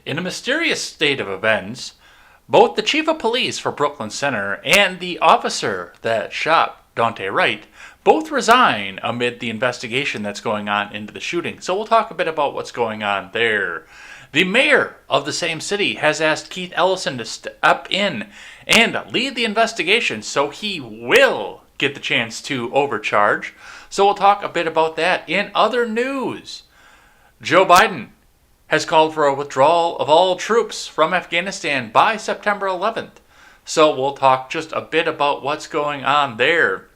In a mysterious state of events, both the chief of police for Brooklyn Center and the officer that shot Dante Wright both resign amid the investigation that's going on into the shooting. So we'll talk a bit about what's going on there. The mayor of the same city has asked Keith Ellison to step in and lead the investigation, so he will get the chance to overcharge. So we'll talk a bit about that. In other news, Joe Biden has called for a withdrawal of all troops from Afghanistan by September 11th. So we'll talk just a bit about what's going on there.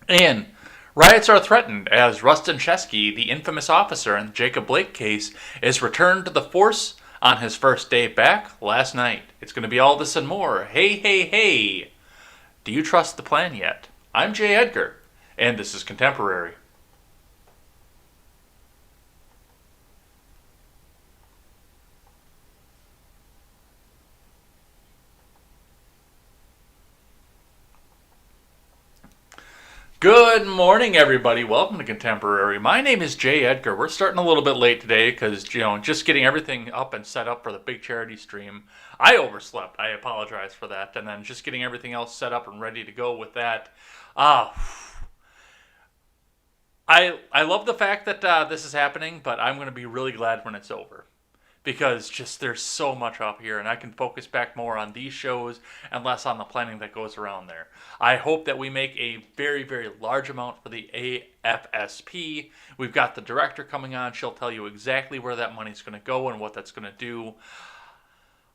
And riots are threatened as Rustin Chesky, the infamous officer in the Jacob Blake case, is returned to the force on his first day back last night. It's going to be all this and more. Hey, hey, hey. Do you trust the plan yet? I'm Jay Edgar, and this is Contemporary. Good morning, everybody. Welcome to Contemporary. My name is Jay Edgar. We're starting a little bit late today because, just getting everything up and set up for the big charity stream. I overslept. I apologize for that. And then just getting everything else set up and ready to go with that. I love the fact that this is happening, but I'm going to be really glad when it's over. Because just there's so much up here, and I can focus back more on these shows and less on the planning that goes around there. I hope that we make a very, very large amount for the AFSP. We've got the director coming on. She'll tell you exactly where that money's going to go and what that's going to do.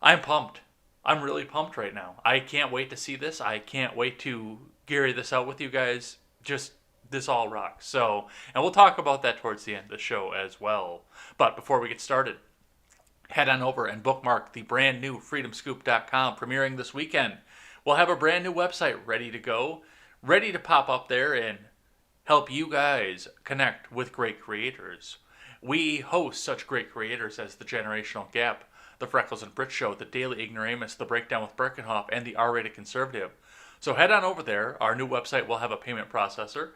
I'm pumped. I'm really pumped right now. I can't wait to see this. I can't wait to carry this out with you guys. Just this all rocks. And we'll talk about that towards the end of the show as well. But before we get started, head on over and bookmark the brand new freedomscoop.com premiering this weekend. We'll have a brand new website ready to go, ready to pop up there and help you guys connect with great creators. We host such great creators as The Generational Gap, The Freckles and Brit Show, The Daily Ignoramus, The Breakdown with Birkenhoff, and The R-Rated Conservative. So head on over there. Our new website will have a payment processor,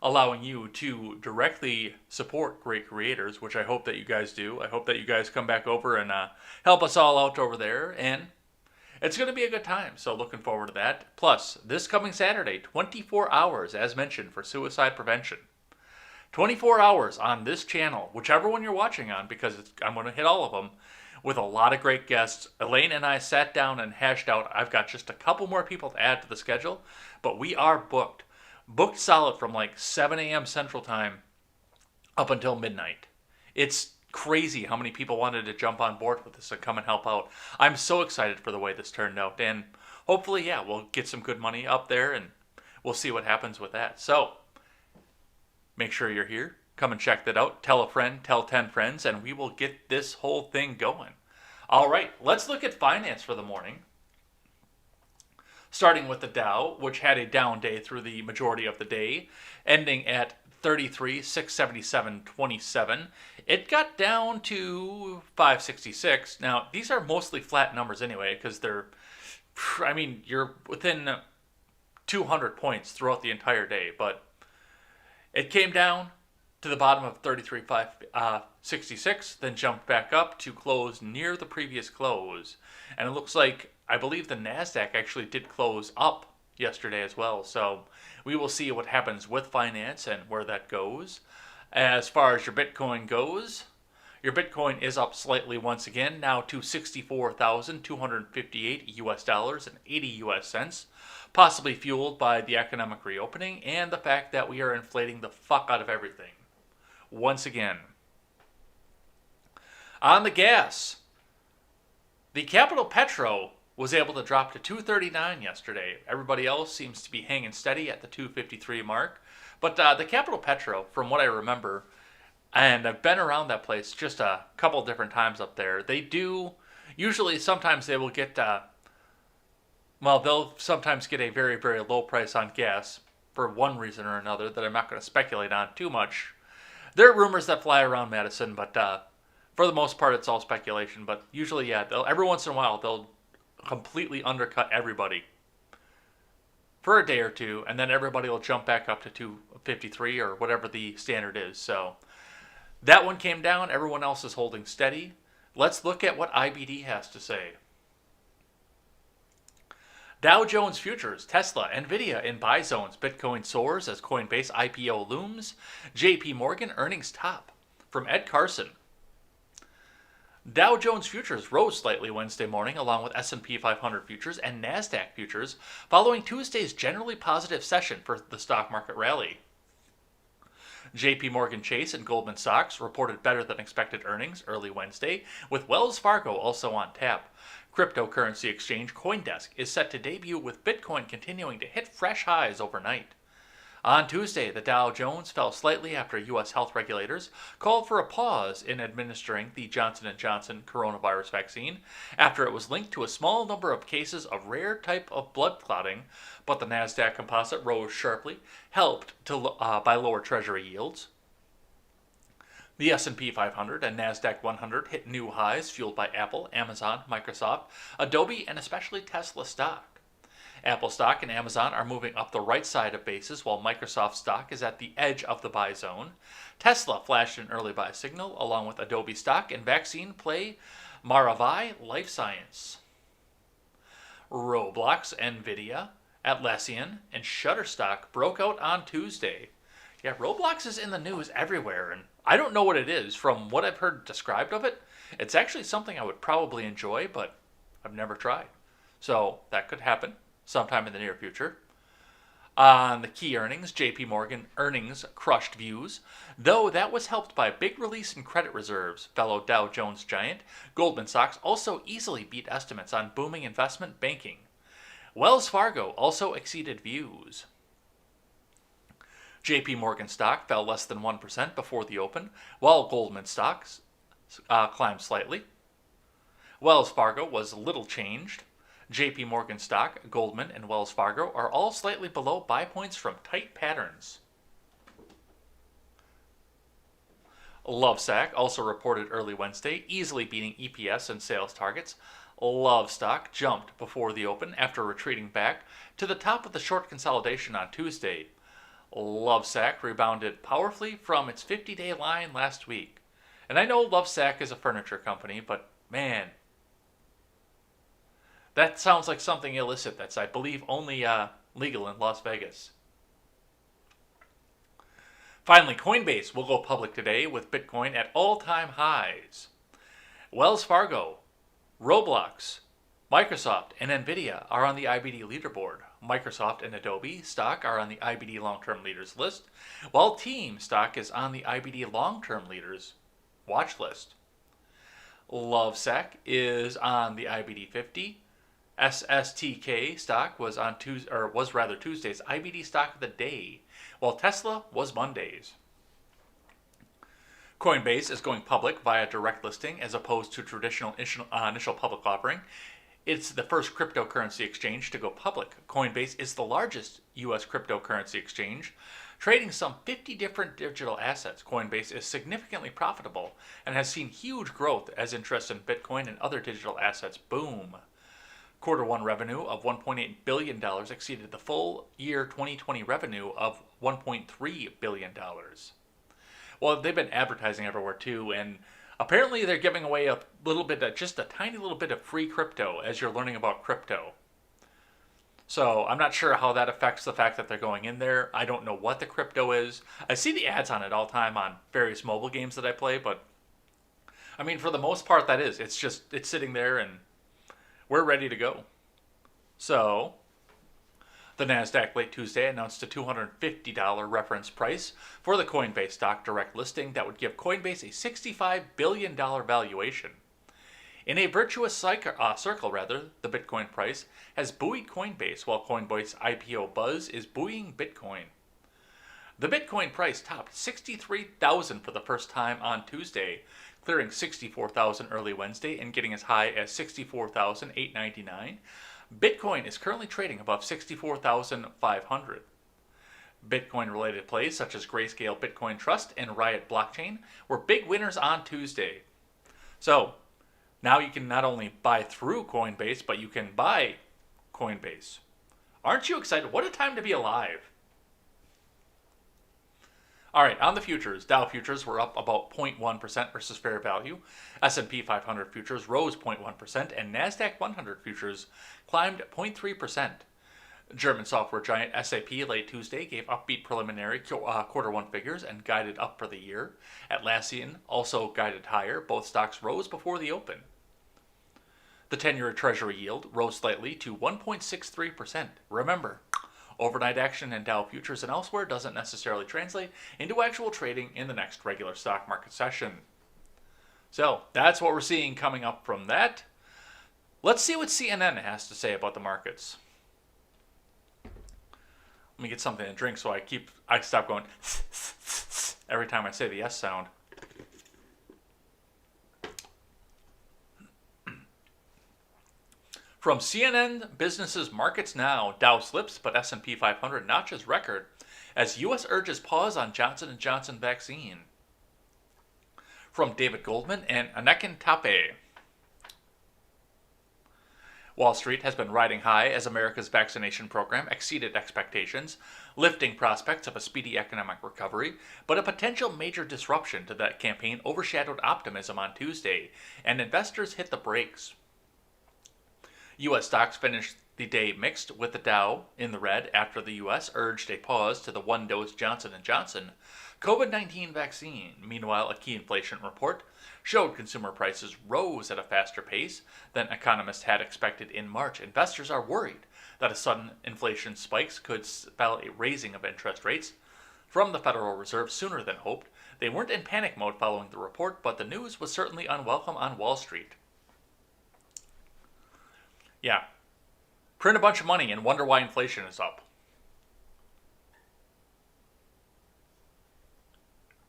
allowing you to directly support great creators, which I hope that you guys do. I hope that you guys come back over and help us all out over there, and it's going to be a good time, so looking forward to that. Plus, this coming Saturday, 24 hours, as mentioned, for suicide prevention. 24 hours on this channel, whichever one you're watching on, because I'm going to hit all of them, with a lot of great guests. Elaine and I sat down and hashed out. I've got just a couple more people to add to the schedule, but we are booked. Booked solid from like 7 a.m. Central Time up until midnight. It's crazy how many people wanted to jump on board with this and come and help out. I'm so excited for the way this turned out. And hopefully, we'll get some good money up there and we'll see what happens with that. So, make sure you're here. Come and check that out. Tell a friend, tell 10 friends, and we will get this whole thing going. All right, let's look at finance for the morning. Starting with the Dow, which had a down day through the majority of the day, ending at 33,677.27. It got down to 566. Now, these are mostly flat numbers anyway, because you're within 200 points throughout the entire day, but it came down to the bottom of 33,566, then jumped back up to close near the previous close. And it looks like, I believe the NASDAQ actually did close up yesterday as well. So we will see what happens with finance and where that goes. As far as your Bitcoin goes, your Bitcoin is up slightly once again, now to $64,258 US dollars and 80 US cents, possibly fueled by the economic reopening and the fact that we are inflating the fuck out of everything. Once again. On the gas, the Capital Petro was able to drop to $2.39 yesterday. Everybody else seems to be hanging steady at the $2.53 mark. But the Capital Petro, from what I remember, and I've been around that place just a couple different times up there, they do, sometimes they will get, they'll sometimes get a very, very low price on gas for one reason or another that I'm not going to speculate on too much. There are rumors that fly around Madison, but for the most part, it's all speculation. But usually, every once in a while, they'll completely undercut everybody for a day or two, and then everybody will jump back up to 253 or whatever the standard is. So that one came down. Everyone else is holding steady. let's look at what IBD has to say. Dow Jones Futures, Tesla, Nvidia in buy zones. Bitcoin soars as Coinbase IPO looms. JP Morgan earnings top. From Ed Carson. Dow Jones Futures rose slightly Wednesday morning along with S&P 500 futures and NASDAQ futures following Tuesday's generally positive session for the stock market rally. JP Morgan Chase and Goldman Sachs reported better than expected earnings early Wednesday, with Wells Fargo also on tap. Cryptocurrency exchange CoinDesk is set to debut with Bitcoin continuing to hit fresh highs overnight. On Tuesday, the Dow Jones fell slightly after U.S. health regulators called for a pause in administering the Johnson & Johnson coronavirus vaccine after it was linked to a small number of cases of rare type of blood clotting, but the NASDAQ composite rose sharply, helped by lower Treasury yields. The S&P 500 and NASDAQ 100 hit new highs fueled by Apple, Amazon, Microsoft, Adobe, and especially Tesla stock. Apple stock and Amazon are moving up the right side of bases while Microsoft stock is at the edge of the buy zone. Tesla flashed an early buy signal along with Adobe stock and vaccine play Maravai Life Science. Roblox, Nvidia, Atlassian, and Shutterstock broke out on Tuesday. Yeah, Roblox is in the news everywhere, and I don't know what it is. From what I've heard described of it, it's actually something I would probably enjoy, but I've never tried. So that could happen sometime in the near future. On the key earnings, JP Morgan earnings crushed views, though that was helped by a big release in credit reserves. Fellow Dow Jones giant Goldman Sachs also easily beat estimates on booming investment banking. Wells Fargo also exceeded views. JP Morgan stock fell less than 1% before the open, while Goldman stocks climbed slightly. Wells Fargo was little changed. JP Morgan stock, Goldman, and Wells Fargo are all slightly below buy points from tight patterns. Lovesac also reported early Wednesday, easily beating EPS and sales targets. Lovestock jumped before the open after retreating back to the top of the short consolidation on Tuesday. Lovesac rebounded powerfully from its 50-day line last week. And I know Lovesac is a furniture company, but man, that sounds like something illicit that's, I believe, only legal in Las Vegas. Finally, Coinbase will go public today with Bitcoin at all-time highs. Wells Fargo, Roblox, Microsoft, and Nvidia are on the IBD leaderboard. Microsoft and Adobe stock are on the IBD long-term leaders list, while Team stock is on the IBD long-term leaders watch list. Lovesac is on the IBD 50. SSTK stock was Tuesday's IBD stock of the day, while Tesla was Monday's. Coinbase is going public via direct listing as opposed to traditional initial public offering. It's the first cryptocurrency exchange to go public. Coinbase is the largest U.S. cryptocurrency exchange, trading some 50 different digital assets. Coinbase is significantly profitable and has seen huge growth as interest in Bitcoin and other digital assets boom. Quarter one revenue of $1.8 billion exceeded the full year 2020 revenue of $1.3 billion. Well, they've been advertising everywhere too, and apparently they're giving away a little bit, just a tiny little bit of free crypto as you're learning about crypto. So I'm not sure how that affects the fact that they're going in there. I don't know what the crypto is. I see the ads on it all the time on various mobile games that I play, but I mean, for the most part, that is. It's sitting there and we're ready to go. So, the NASDAQ late Tuesday announced a $250 reference price for the Coinbase stock direct listing that would give Coinbase a $65 billion valuation. In a virtuous circle, the Bitcoin price has buoyed Coinbase, while Coinbase IPO buzz is buoying Bitcoin. The Bitcoin price topped $63,000 for the first time on Tuesday, clearing $64,000 early Wednesday and getting as high as $64,899. Bitcoin is currently trading above $64,500. Bitcoin-related plays such as Grayscale Bitcoin Trust and Riot Blockchain were big winners on Tuesday. So, now you can not only buy through Coinbase, but you can buy Coinbase. Aren't you excited? What a time to be alive. All right, on the futures, Dow futures were up about 0.1% versus fair value. S&P 500 futures rose 0.1%, and Nasdaq 100 futures climbed 0.3%. German software giant SAP late Tuesday gave upbeat preliminary quarter one figures and guided up for the year. Atlassian also guided higher. Both stocks rose before the open. The 10-year Treasury yield rose slightly to 1.63%. Remember, overnight action in Dow futures and elsewhere doesn't necessarily translate into actual trading in the next regular stock market session. So that's what we're seeing coming up from that. Let's see what CNN has to say about the markets. Let me get something to drink so I stop going every time I say the S sound. From CNN Business's Markets Now, Dow slips but S&P 500 notches record as U.S. urges pause on Johnson & Johnson vaccine. From David Goldman and Anekin Tape. Wall Street has been riding high as America's vaccination program exceeded expectations, lifting prospects of a speedy economic recovery, but a potential major disruption to that campaign overshadowed optimism on Tuesday, and investors hit the brakes. U.S. stocks finished the day mixed, with the Dow in the red after the U.S. urged a pause to the one-dose Johnson & Johnson COVID-19 vaccine. Meanwhile, a key inflation report showed consumer prices rose at a faster pace than economists had expected in March. Investors are worried that a sudden inflation spikes could spell a raising of interest rates from the Federal Reserve sooner than hoped. They weren't in panic mode following the report, but the news was certainly unwelcome on Wall Street. Yeah. Print a bunch of money and wonder why inflation is up.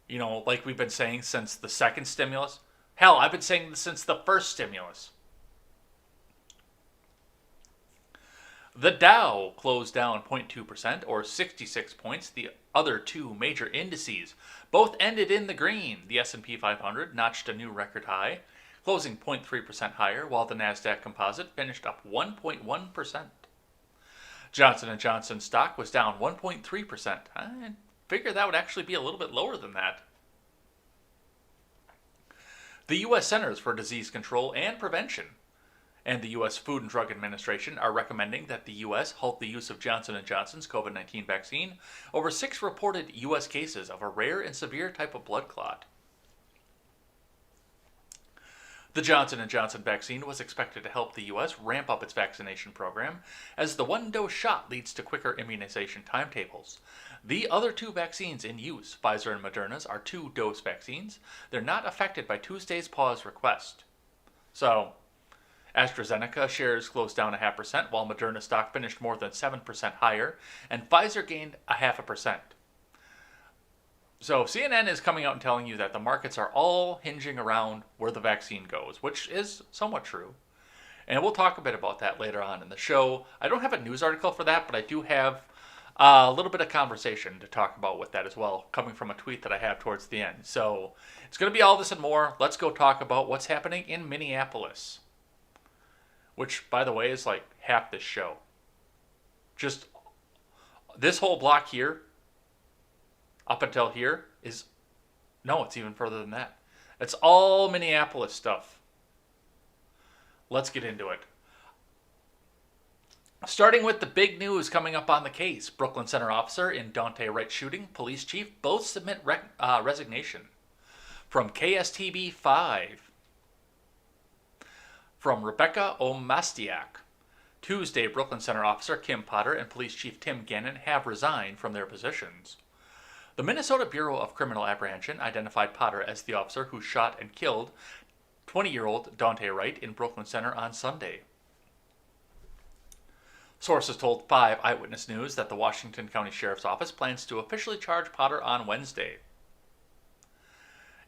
You know, like we've been saying since the second stimulus. Hell, I've been saying this since the first stimulus. The Dow closed down 0.2% or 66 points. The other two major indices both ended in the green. The S&P 500 notched a new record high, closing 0.3% higher, while the Nasdaq Composite finished up 1.1%. Johnson & Johnson stock was down 1.3%. I figured that would actually be a little bit lower than that. The U.S. Centers for Disease Control and Prevention and the U.S. Food and Drug Administration are recommending that the U.S. halt the use of Johnson & Johnson's COVID-19 vaccine over 6 reported U.S. cases of a rare and severe type of blood clot. The Johnson & Johnson vaccine was expected to help the U.S. ramp up its vaccination program, as the one-dose shot leads to quicker immunization timetables. The other two vaccines in use, Pfizer and Moderna's, are 2-dose vaccines. They're not affected by Tuesday's pause request. So, AstraZeneca shares closed down 0.5%, while Moderna stock finished more than 7% higher, and Pfizer gained 0.5%. So CNN is coming out and telling you that the markets are all hinging around where the vaccine goes, which is somewhat true. And we'll talk a bit about that later on in the show. I don't have a news article for that, but I do have a little bit of conversation to talk about with that as well, coming from a tweet that I have towards the end. So it's going to be all this and more. Let's go talk about what's happening in Minneapolis, which, by the way, is like half this show. Just this whole block here, up until here, is... No, it's even further than that. It's all Minneapolis stuff. Let's get into it. Starting with the big news coming up on the case. Brooklyn Center officer in Daunte Wright shooting, police chief, both submit resignation. From KSTB 5. From Rebecca Omastiak. Tuesday, Brooklyn Center officer Kim Potter and police chief Tim Gannon have resigned from their positions. The Minnesota Bureau of Criminal Apprehension identified Potter as the officer who shot and killed 20-year-old Daunte Wright in Brooklyn Center on Sunday. Sources told 5 Eyewitness News that the Washington County Sheriff's Office plans to officially charge Potter on Wednesday.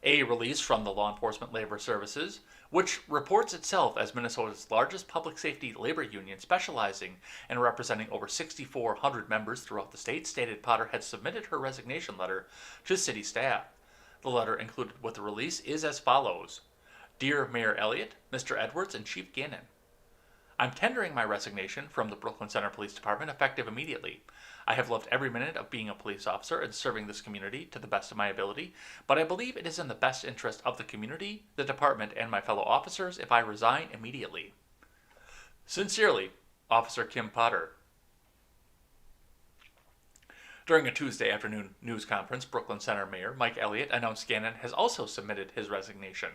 A release from the Law Enforcement Labor Services, which reports itself as Minnesota's largest public safety labor union specializing and representing over 6,400 members throughout the state, stated Potter had submitted her resignation letter to city staff. The letter included with the release is as follows. Dear Mayor Elliott, Mr. Edwards, and Chief Gannon, I'm tendering my resignation from the Brooklyn Center Police Department effective immediately. I have loved every minute of being a police officer and serving this community to the best of my ability, but I believe it is in the best interest of the community, the department, and my fellow officers if I resign immediately. Sincerely, Officer Kim Potter. During a Tuesday afternoon news conference, Brooklyn Center Mayor Mike Elliott announced Gannon has also submitted his resignation.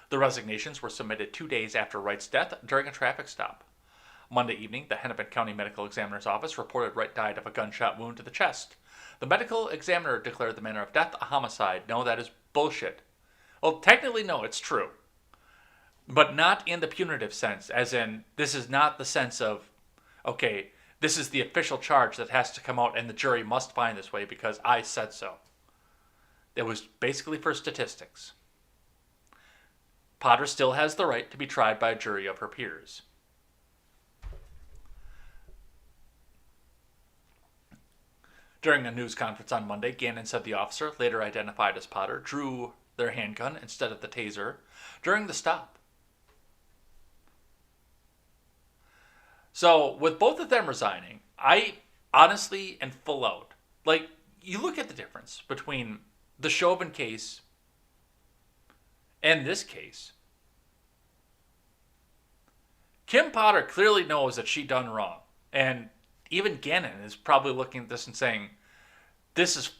The resignations were submitted 2 days after Wright's death during a traffic stop. Monday evening, the Hennepin County Medical Examiner's Office reported Wright died of a gunshot wound to the chest. The medical examiner declared the manner of death a homicide. No, that is bullshit. Well, technically, no, it's true. But not in the punitive sense, as in, this is not the sense of, okay, this is the official charge that has to come out and the jury must find this way because I said so. It was basically for statistics. Potter still has the right to be tried by a jury of her peers. During a news conference on Monday, Gannon said the officer, later identified as Potter, drew their handgun instead of the taser during the stop. So, with both of them resigning, I honestly and full out, like, you look at the difference between the Chauvin case and this case. Kim Potter clearly knows that she done wrong. And even Gannon is probably looking at this and saying, this is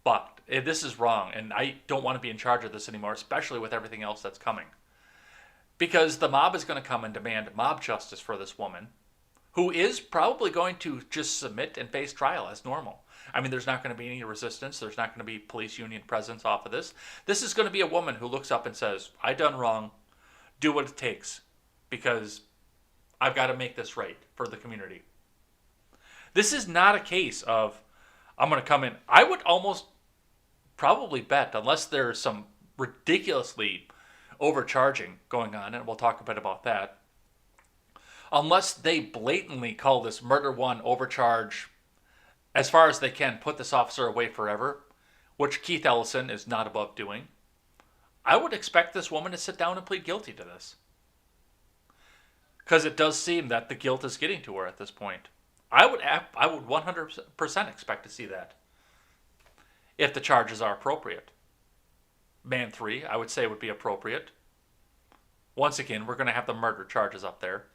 fucked. This is wrong. And I don't want to be in charge of this anymore, especially with everything else that's coming. Because the mob is going to come and demand mob justice for this woman, who is probably going to just submit and face trial as normal. I mean, there's not going to be any resistance. There's not going to be police union presence off of this. This is going to be a woman who looks up and says, I done wrong. Do what it takes. Because I've got to make this right for the community. This is not a case of, I'm going to come in. I would almost probably bet, unless there's some ridiculously overcharging going on, and we'll talk a bit about that, unless they blatantly call this murder one overcharge, as far as they can, put this officer away forever, which Keith Ellison is not above doing, I would expect this woman to sit down and plead guilty to this. Because it does seem that the guilt is getting to her at this point. I would 100% expect to see that, if the charges are appropriate. Man 3, I would say, would be appropriate. Once again, we're going to have the murder charges up there,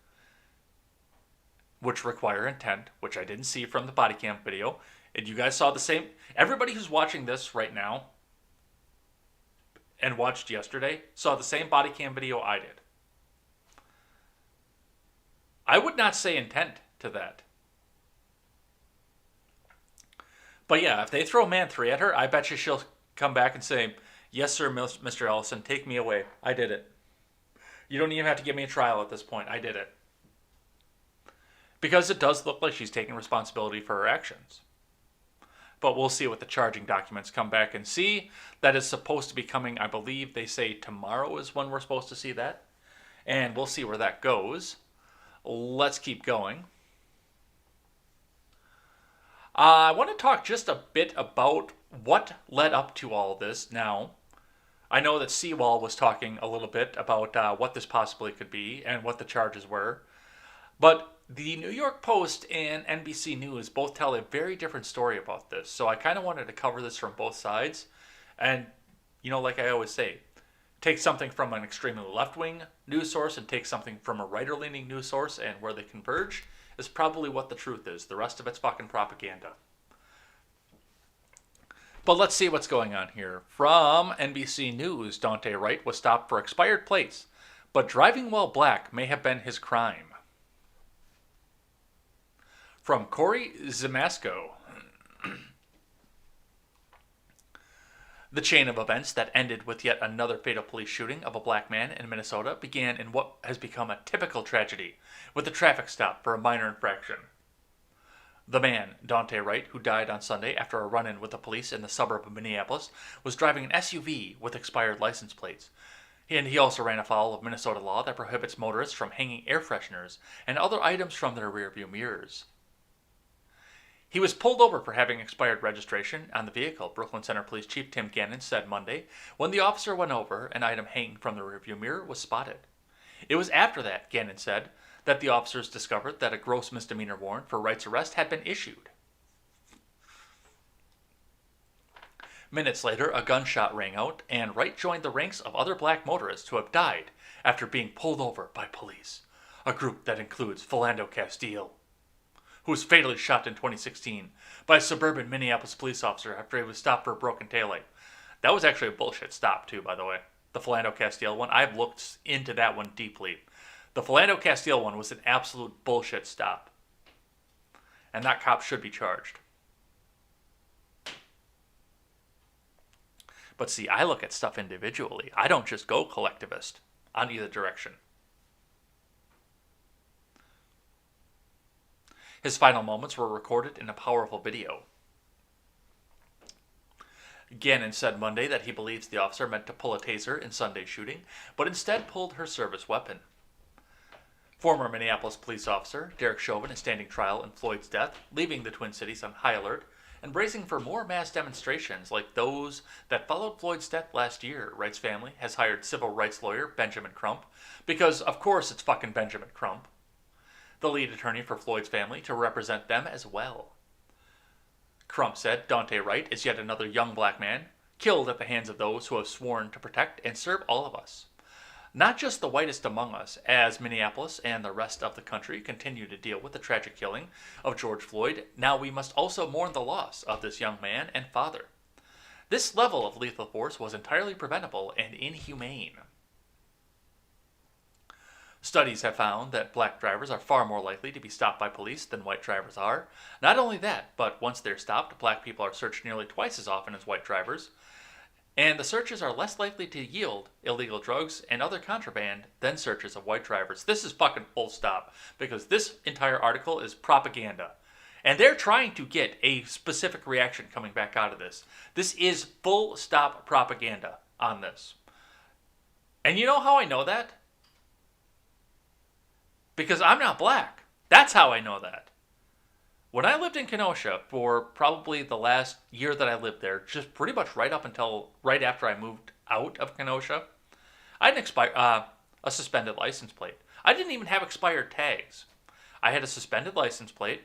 which require intent, which I didn't see from the body cam video. And you guys saw the same. Everybody who's watching this right now and watched yesterday saw the same body cam video I did. I would not say intent to that. But yeah, if they throw Man 3 at her, I bet you she'll come back and say, yes, sir, Mr. Ellison, take me away. I did it. You don't even have to give me a trial at this point. I did it. Because it does look like she's taking responsibility for her actions. But we'll see what the charging documents come back and see. That is supposed to be coming, I believe they say tomorrow is when we're supposed to see that. And we'll see where that goes. Let's keep going. I want to talk just a bit about what led up to all this. Now, I know that Seawall was talking a little bit about what this possibly could be and what the charges were. But the New York Post and NBC News both tell a very different story about this. So I kind of wanted to cover this from both sides. And, you know, like I always say, take something from an extremely left-wing news source and take something from a right-leaning news source, and where they converge is probably what the truth is. The rest of it's fucking propaganda. But let's see what's going on here. From NBC News, Daunte Wright was stopped for expired plates, but driving while black may have been his crime. From Corey Zimasco. The chain of events that ended with yet another fatal police shooting of a black man in Minnesota began in what has become a typical tragedy, with a traffic stop for a minor infraction. The man, Daunte Wright, who died on Sunday after a run-in with the police in the suburb of Minneapolis, was driving an SUV with expired license plates. And he also ran afoul of Minnesota law that prohibits motorists from hanging air fresheners and other items from their rearview mirrors. He was pulled over for having expired registration on the vehicle, Brooklyn Center Police Chief Tim Gannon said Monday. When the officer went over, an item hanging from the rearview mirror was spotted. It was after that, Gannon said, that the officers discovered that a gross misdemeanor warrant for Wright's arrest had been issued. Minutes later, a gunshot rang out, and Wright joined the ranks of other black motorists who have died after being pulled over by police, a group that includes Philando Castile, who was fatally shot in 2016 by a suburban Minneapolis police officer after he was stopped for a broken taillight. That was actually a bullshit stop, too, by the way. The Philando Castile one. I've looked into that one deeply. The Philando Castile one was an absolute bullshit stop. And that cop should be charged. But see, I look at stuff individually. I don't just go collectivist on either direction. His final moments were recorded in a powerful video. Gannon said Monday that he believes the officer meant to pull a taser in Sunday's shooting, but instead pulled her service weapon. Former Minneapolis police officer Derek Chauvin is standing trial in Floyd's death, leaving the Twin Cities on high alert and bracing for more mass demonstrations like those that followed Floyd's death last year. Wright's family has hired civil rights lawyer Benjamin Crump, because of course it's fucking Benjamin Crump, the lead attorney for Floyd's family, to represent them as well. Crump said Daunte Wright is yet another young black man, killed at the hands of those who have sworn to protect and serve all of us. Not just the whitest among us, as Minneapolis and the rest of the country continue to deal with the tragic killing of George Floyd, now we must also mourn the loss of this young man and father. This level of lethal force was entirely preventable and inhumane. Studies have found that black drivers are far more likely to be stopped by police than white drivers are. Not only that, but once they're stopped, black people are searched nearly twice as often as white drivers. And the searches are less likely to yield illegal drugs and other contraband than searches of white drivers. This is fucking full stop, because this entire article is propaganda. And they're trying to get a specific reaction coming back out of this. This is full stop propaganda on this. And you know how I know that? Because I'm not black. That's how I know that. When I lived in Kenosha for probably the last year that I lived there, just pretty much right after I moved out of Kenosha, I had a suspended license plate. I didn't even have expired tags. I had a suspended license plate.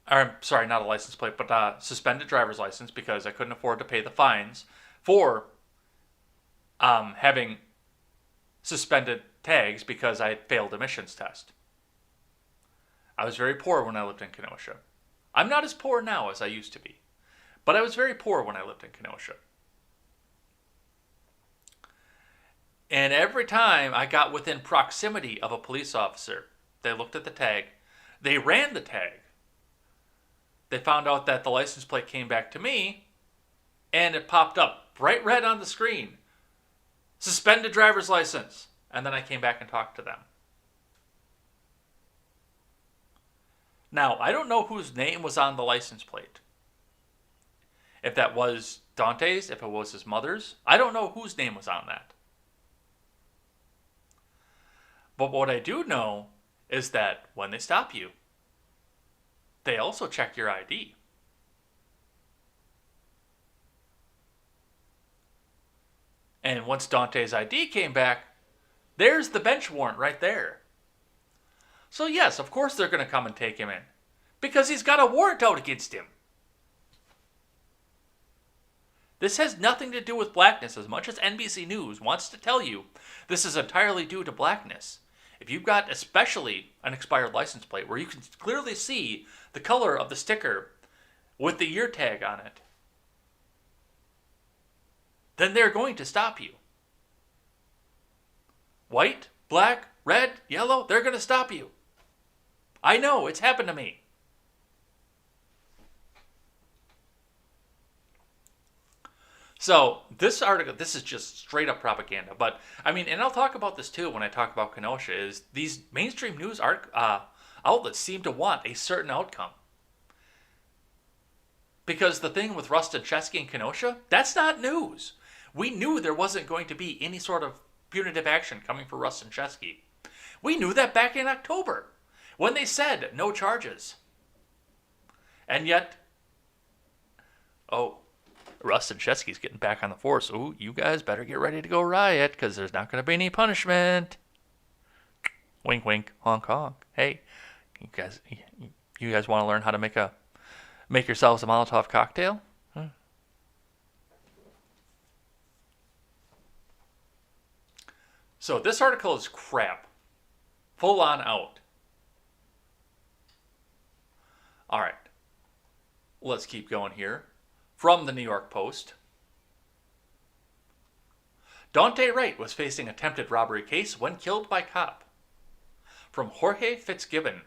Or, sorry, not a license plate, but a suspended driver's license, because I couldn't afford to pay the fines for having suspended tags because I had failed emissions test. I was very poor when I lived in Kenosha. I'm not as poor now as I used to be, but I was very poor when I lived in Kenosha. And every time I got within proximity of a police officer, they looked at the tag, they ran the tag, they found out that the license plate came back to me, and it popped up bright red on the screen. Suspended driver's license. And then I came back and talked to them. Now, I don't know whose name was on the license plate. If that was Daunte's, if it was his mother's, I don't know whose name was on that. But what I do know is that when they stop you, they also check your ID. And once Daunte's ID came back, there's the bench warrant right there. So yes, of course they're going to come and take him in, because he's got a warrant out against him. This has nothing to do with blackness, as much as NBC News wants to tell you this is entirely due to blackness. If you've got especially an expired license plate where you can clearly see the color of the sticker with the year tag on it, then they're going to stop you. White, black, red, yellow, they're going to stop you. I know, it's happened to me. So, this article, this is just straight up propaganda. But, I mean, and I'll talk about this too when I talk about Kenosha, is these mainstream news outlets seem to want a certain outcome. Because the thing with Rustin Chesky and Kenosha, that's not news. We knew there wasn't going to be any sort of punitive action coming for Rustin Chesky. We knew that back in October, when they said no charges. And yet, Rustin Shesky's getting back on the force. Ooh, you guys better get ready to go riot, because there's not going to be any punishment. Wink, wink, honk, honk. Hey, you guys want to learn how to make yourselves a Molotov cocktail? Huh? So this article is crap. Full on out. All right. Let's keep going here. From the New York Post. Daunte Wright was facing attempted robbery case when killed by cop. From Jorge Fitzgibbon.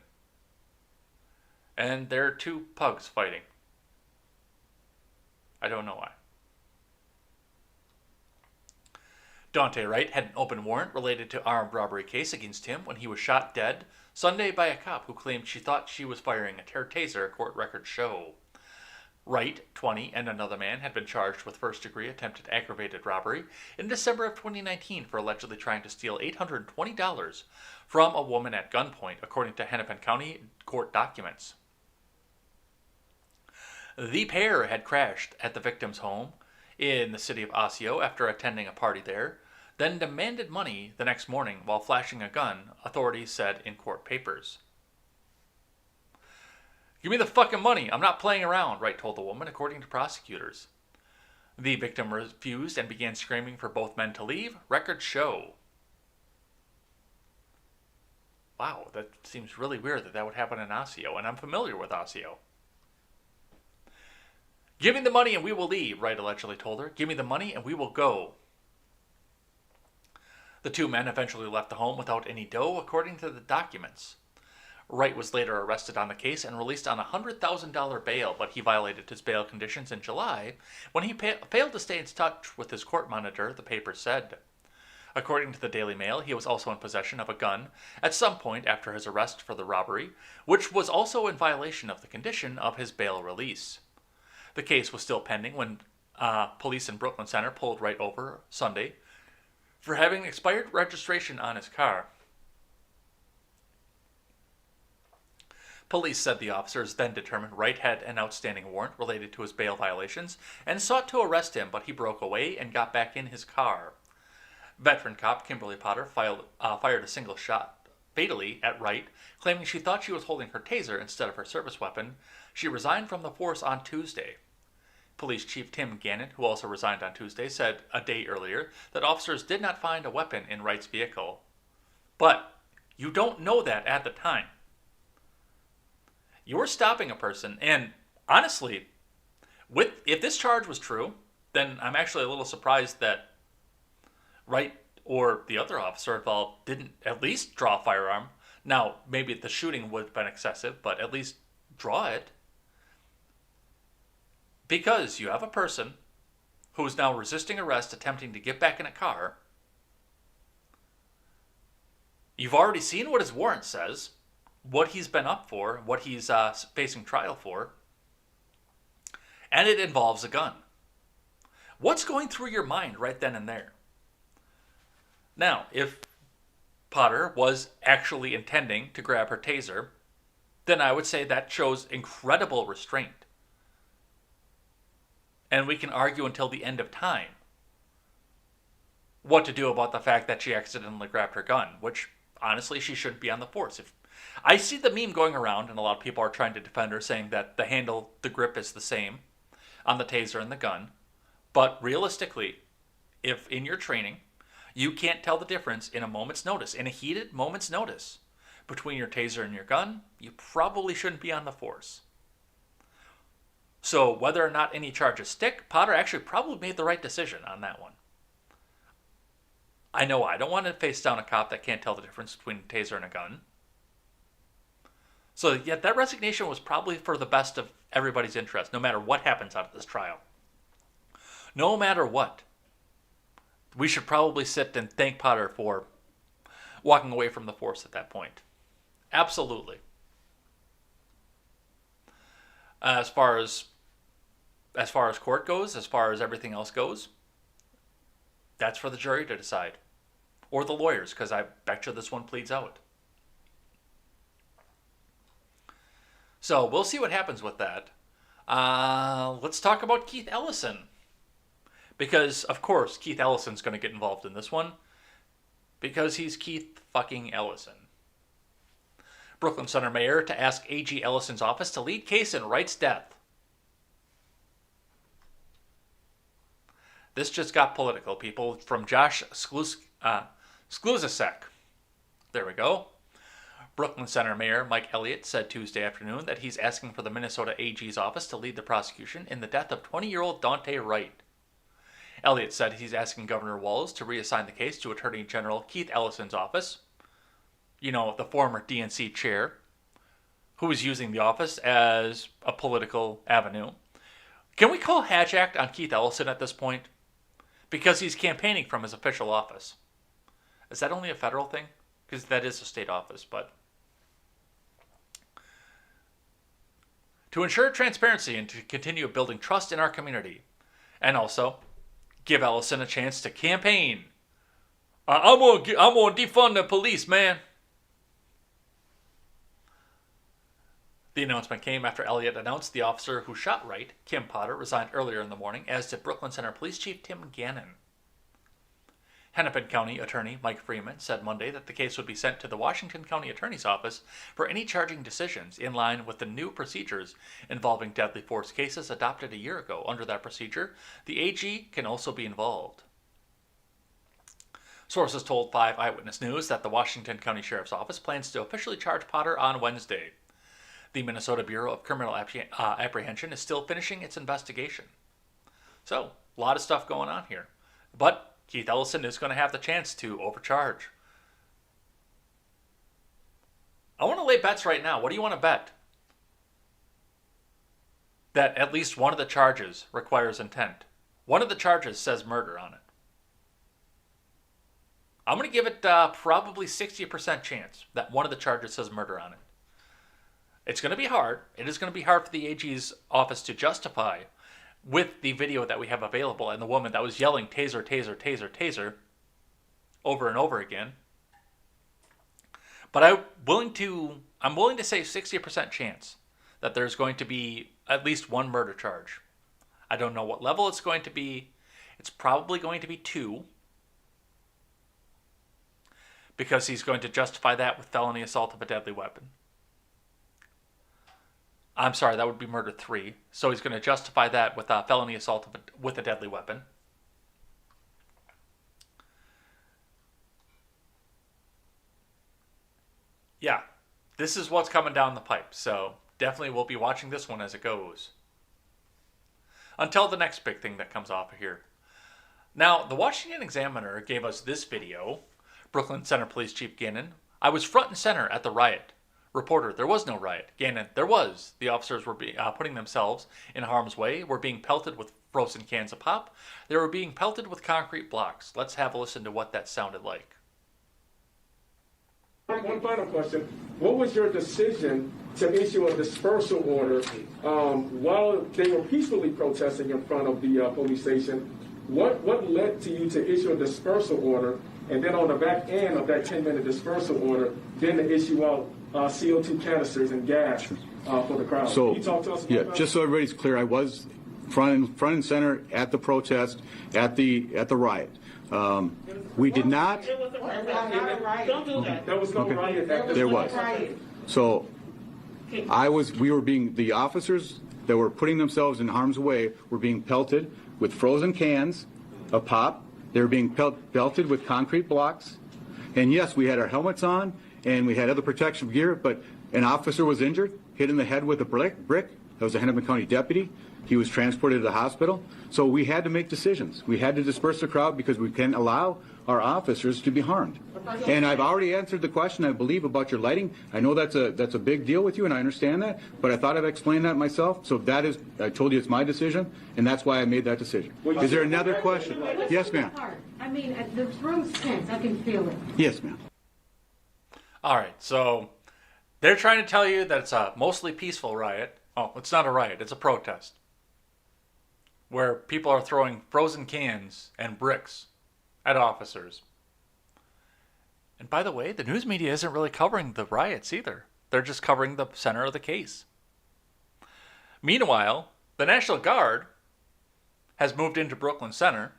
And there are two pugs fighting. I don't know why. Daunte Wright had an open warrant related to armed robbery case against him when he was shot dead Sunday by a cop who claimed she thought she was firing a taser, court records show. Wright, 20, and another man had been charged with first-degree attempted aggravated robbery in December of 2019 for allegedly trying to steal $820 from a woman at gunpoint, according to Hennepin County court documents. The pair had crashed at the victim's home in the city of Osseo after attending a party there, then demanded money the next morning while flashing a gun, authorities said in court papers. Give me the fucking money. I'm not playing around, Wright told the woman, according to prosecutors. The victim refused and began screaming for both men to leave, records show. Wow, that seems really weird that would happen in Osseo, and I'm familiar with Osseo. Give me the money and we will leave, Wright allegedly told her. Give me the money and we will go. The two men eventually left the home without any dough, according to the documents. Wright was later arrested on the case and released on a $100,000 bail, but he violated his bail conditions in July when he failed to stay in touch with his court monitor, the paper said. According to the Daily Mail, he was also in possession of a gun at some point after his arrest for the robbery, which was also in violation of the condition of his bail release. The case was still pending when police in Brooklyn Center pulled Wright over Sunday for having expired registration on his car. Police said the officers then determined Wright had an outstanding warrant related to his bail violations and sought to arrest him, but he broke away and got back in his car. Veteran cop Kimberly Potter fired a single shot fatally at Wright, claiming she thought she was holding her taser instead of her service weapon. She resigned from the force on Tuesday. Police Chief Tim Gannon, who also resigned on Tuesday, said a day earlier that officers did not find a weapon in Wright's vehicle. But you don't know that at the time. You're stopping a person, and honestly, if this charge was true, then I'm actually a little surprised that Wright or the other officer involved didn't at least draw a firearm. Now, maybe the shooting would have been excessive, but at least draw it. Because you have a person who is now resisting arrest, attempting to get back in a car. You've already seen what his warrant says, what he's been up for, what he's facing trial for, and it involves a gun. What's going through your mind right then and there? Now, if Potter was actually intending to grab her taser, then I would say that shows incredible restraint. And we can argue until the end of time what to do about the fact that she accidentally grabbed her gun, which, honestly, she shouldn't be on the force. If I see the meme going around, and a lot of people are trying to defend her, saying that the handle, the grip is the same on the taser and the gun. But realistically, if in your training, you can't tell the difference in a moment's notice, in a heated moment's notice, between your taser and your gun, you probably shouldn't be on the force. So whether or not any charges stick, Potter actually probably made the right decision on that one. I know I don't want to face down a cop that can't tell the difference between a taser and a gun. So yeah, that resignation was probably for the best of everybody's interest, no matter what happens out of this trial. No matter what. We should probably sit and thank Potter for walking away from the force at that point. Absolutely. As far as court goes, as far as everything else goes, that's for the jury to decide. Or the lawyers, because I bet you this one pleads out. So we'll see what happens with that. Let's talk about Keith Ellison. Because, of course, Keith Ellison's going to get involved in this one. Because he's Keith fucking Ellison. Brooklyn Center Mayor to ask A.G. Ellison's office to lead case in Wright's death. This just got political, people. From Josh Skluzasek. There we go. Brooklyn Center Mayor Mike Elliott said Tuesday afternoon that he's asking for the Minnesota AG's office to lead the prosecution in the death of 20-year-old Daunte Wright. Elliott said he's asking Governor Walz to reassign the case to Attorney General Keith Ellison's office. You know, the former DNC chair, who was using the office as a political avenue. Can we call Hatch Act on Keith Ellison at this point? Because he's campaigning from his official office. Is that only a federal thing? Because that is a state office, but... To ensure transparency and to continue building trust in our community. And also, give Ellison a chance to campaign. I'm gonna defund the police, man. The announcement came after Elliott announced the officer who shot Wright, Kim Potter, resigned earlier in the morning, as did Brooklyn Center Police Chief Tim Gannon. Hennepin County Attorney Mike Freeman said Monday that the case would be sent to the Washington County Attorney's Office for any charging decisions in line with the new procedures involving deadly force cases adopted a year ago. Under that procedure, the AG can also be involved. Sources told 5 Eyewitness News that the Washington County Sheriff's Office plans to officially charge Potter on Wednesday. The Minnesota Bureau of Criminal Apprehension is still finishing its investigation. So, a lot of stuff going on here. But Keith Ellison is going to have the chance to overcharge. I want to lay bets right now. What do you want to bet? That at least one of the charges requires intent. One of the charges says murder on it. I'm going to give it probably 60% chance that one of the charges says murder on it. It's going to be hard. It is going to be hard for the AG's office to justify with the video that we have available and the woman that was yelling taser, taser, taser, taser over and over again. But I'm willing to say 60% chance that there's going to be at least one murder charge. I don't know what level it's going to be. It's probably going to be 2. Because he's going to justify that with felony assault of a deadly weapon. I'm sorry, that would be murder 3. So he's going to justify that with felony assault with a deadly weapon. Yeah, this is what's coming down the pipe. So definitely we'll be watching this one as it goes. Until the next big thing that comes off of here. Now, the Washington Examiner gave us this video. Brooklyn Center Police Chief Gannon. I was front and center at the riot. Reporter, there was no riot. Gannon, there was. The officers were putting themselves in harm's way, were being pelted with frozen cans of pop. They were being pelted with concrete blocks. Let's have a listen to what that sounded like. One final question. What was your decision to issue a dispersal order while they were peacefully protesting in front of the police station? What led to you to issue a dispersal order, and then on the back end of that 10-minute dispersal order, then to issue out CO2 canisters and gas for the crowd? So, can you talk to us about that? Just so everybody's clear, I was front and center at the protest, at the riot. We did not. There was no riot. There was. So, the officers that were putting themselves in harm's way were being pelted with frozen cans of pop. They were being pelted with concrete blocks. And yes, we had our helmets on and we had other protection gear, but an officer was injured, hit in the head with a brick. That was a Hennepin County deputy. He was transported to the hospital. So we had to make decisions. We had to disperse the crowd because we can't allow our officers to be harmed. And I've already answered the question, I believe, about your lighting. I know that's a big deal with you, and I understand that, but I thought I'd explain that myself. So that is, I told you it's my decision, and that's why I made that decision. Is there another question? Yes, ma'am. I mean, the room's tense. I can feel it. Yes, ma'am. All right, so they're trying to tell you that it's a mostly peaceful riot. Oh, it's not a riot, it's a protest. Where people are throwing frozen cans and bricks at officers. And by the way, the news media isn't really covering the riots either. They're just covering the center of the case. Meanwhile, the National Guard has moved into Brooklyn Center,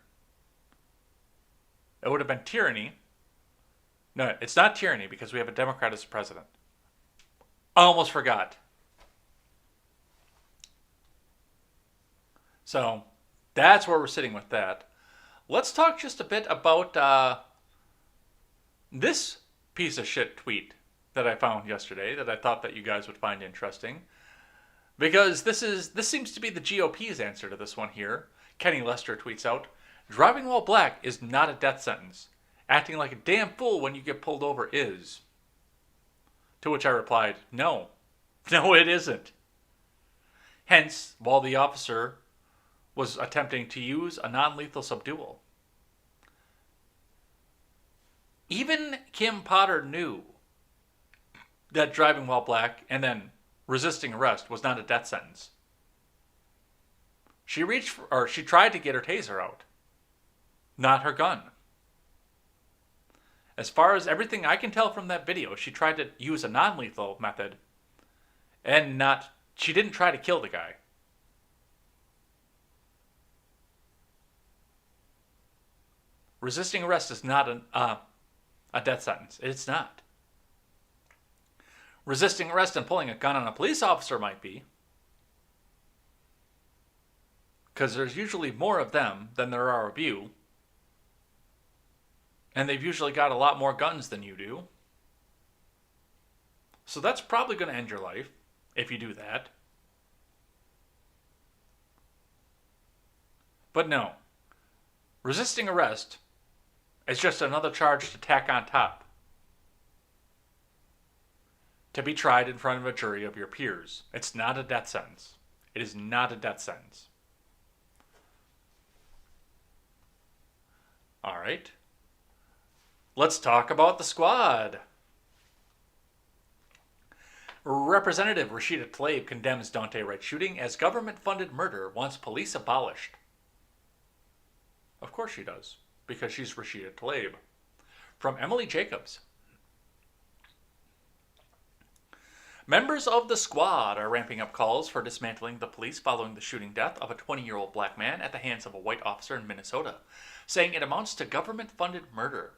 it would have been tyranny. No, it's not tyranny because we have a Democrat as president. I almost forgot. So that's where we're sitting with that. Let's talk just a bit about this piece of shit tweet that I found yesterday that I thought that you guys would find interesting. Because this seems to be the GOP's answer to this one here. Kenny Lester tweets out, "Driving while black is not a death sentence. Acting like a damn fool when you get pulled over is." To which I replied, no. No, it isn't. Hence, while the officer was attempting to use a non-lethal subdual, even Kim Potter knew that driving while black and then resisting arrest was not a death sentence. She tried to get her taser out, not her gun. As far as everything I can tell from that video, she tried to use a non-lethal method and she didn't try to kill the guy. Resisting arrest is not a death sentence. It's not. Resisting arrest and pulling a gun on a police officer might be, because there's usually more of them than there are of you. And they've usually got a lot more guns than you do. So that's probably going to end your life if you do that. But no. Resisting arrest is just another charge to tack on top, to be tried in front of a jury of your peers. It's not a death sentence. It is not a death sentence. All right. Let's talk about the squad. Representative Rashida Tlaib condemns Daunte Wright shooting as government-funded murder, wants police abolished. Of course she does, because she's Rashida Tlaib. From Emily Jacobs. Members of the squad are ramping up calls for dismantling the police following the shooting death of a 20-year-old black man at the hands of a white officer in Minnesota, saying it amounts to government-funded murder.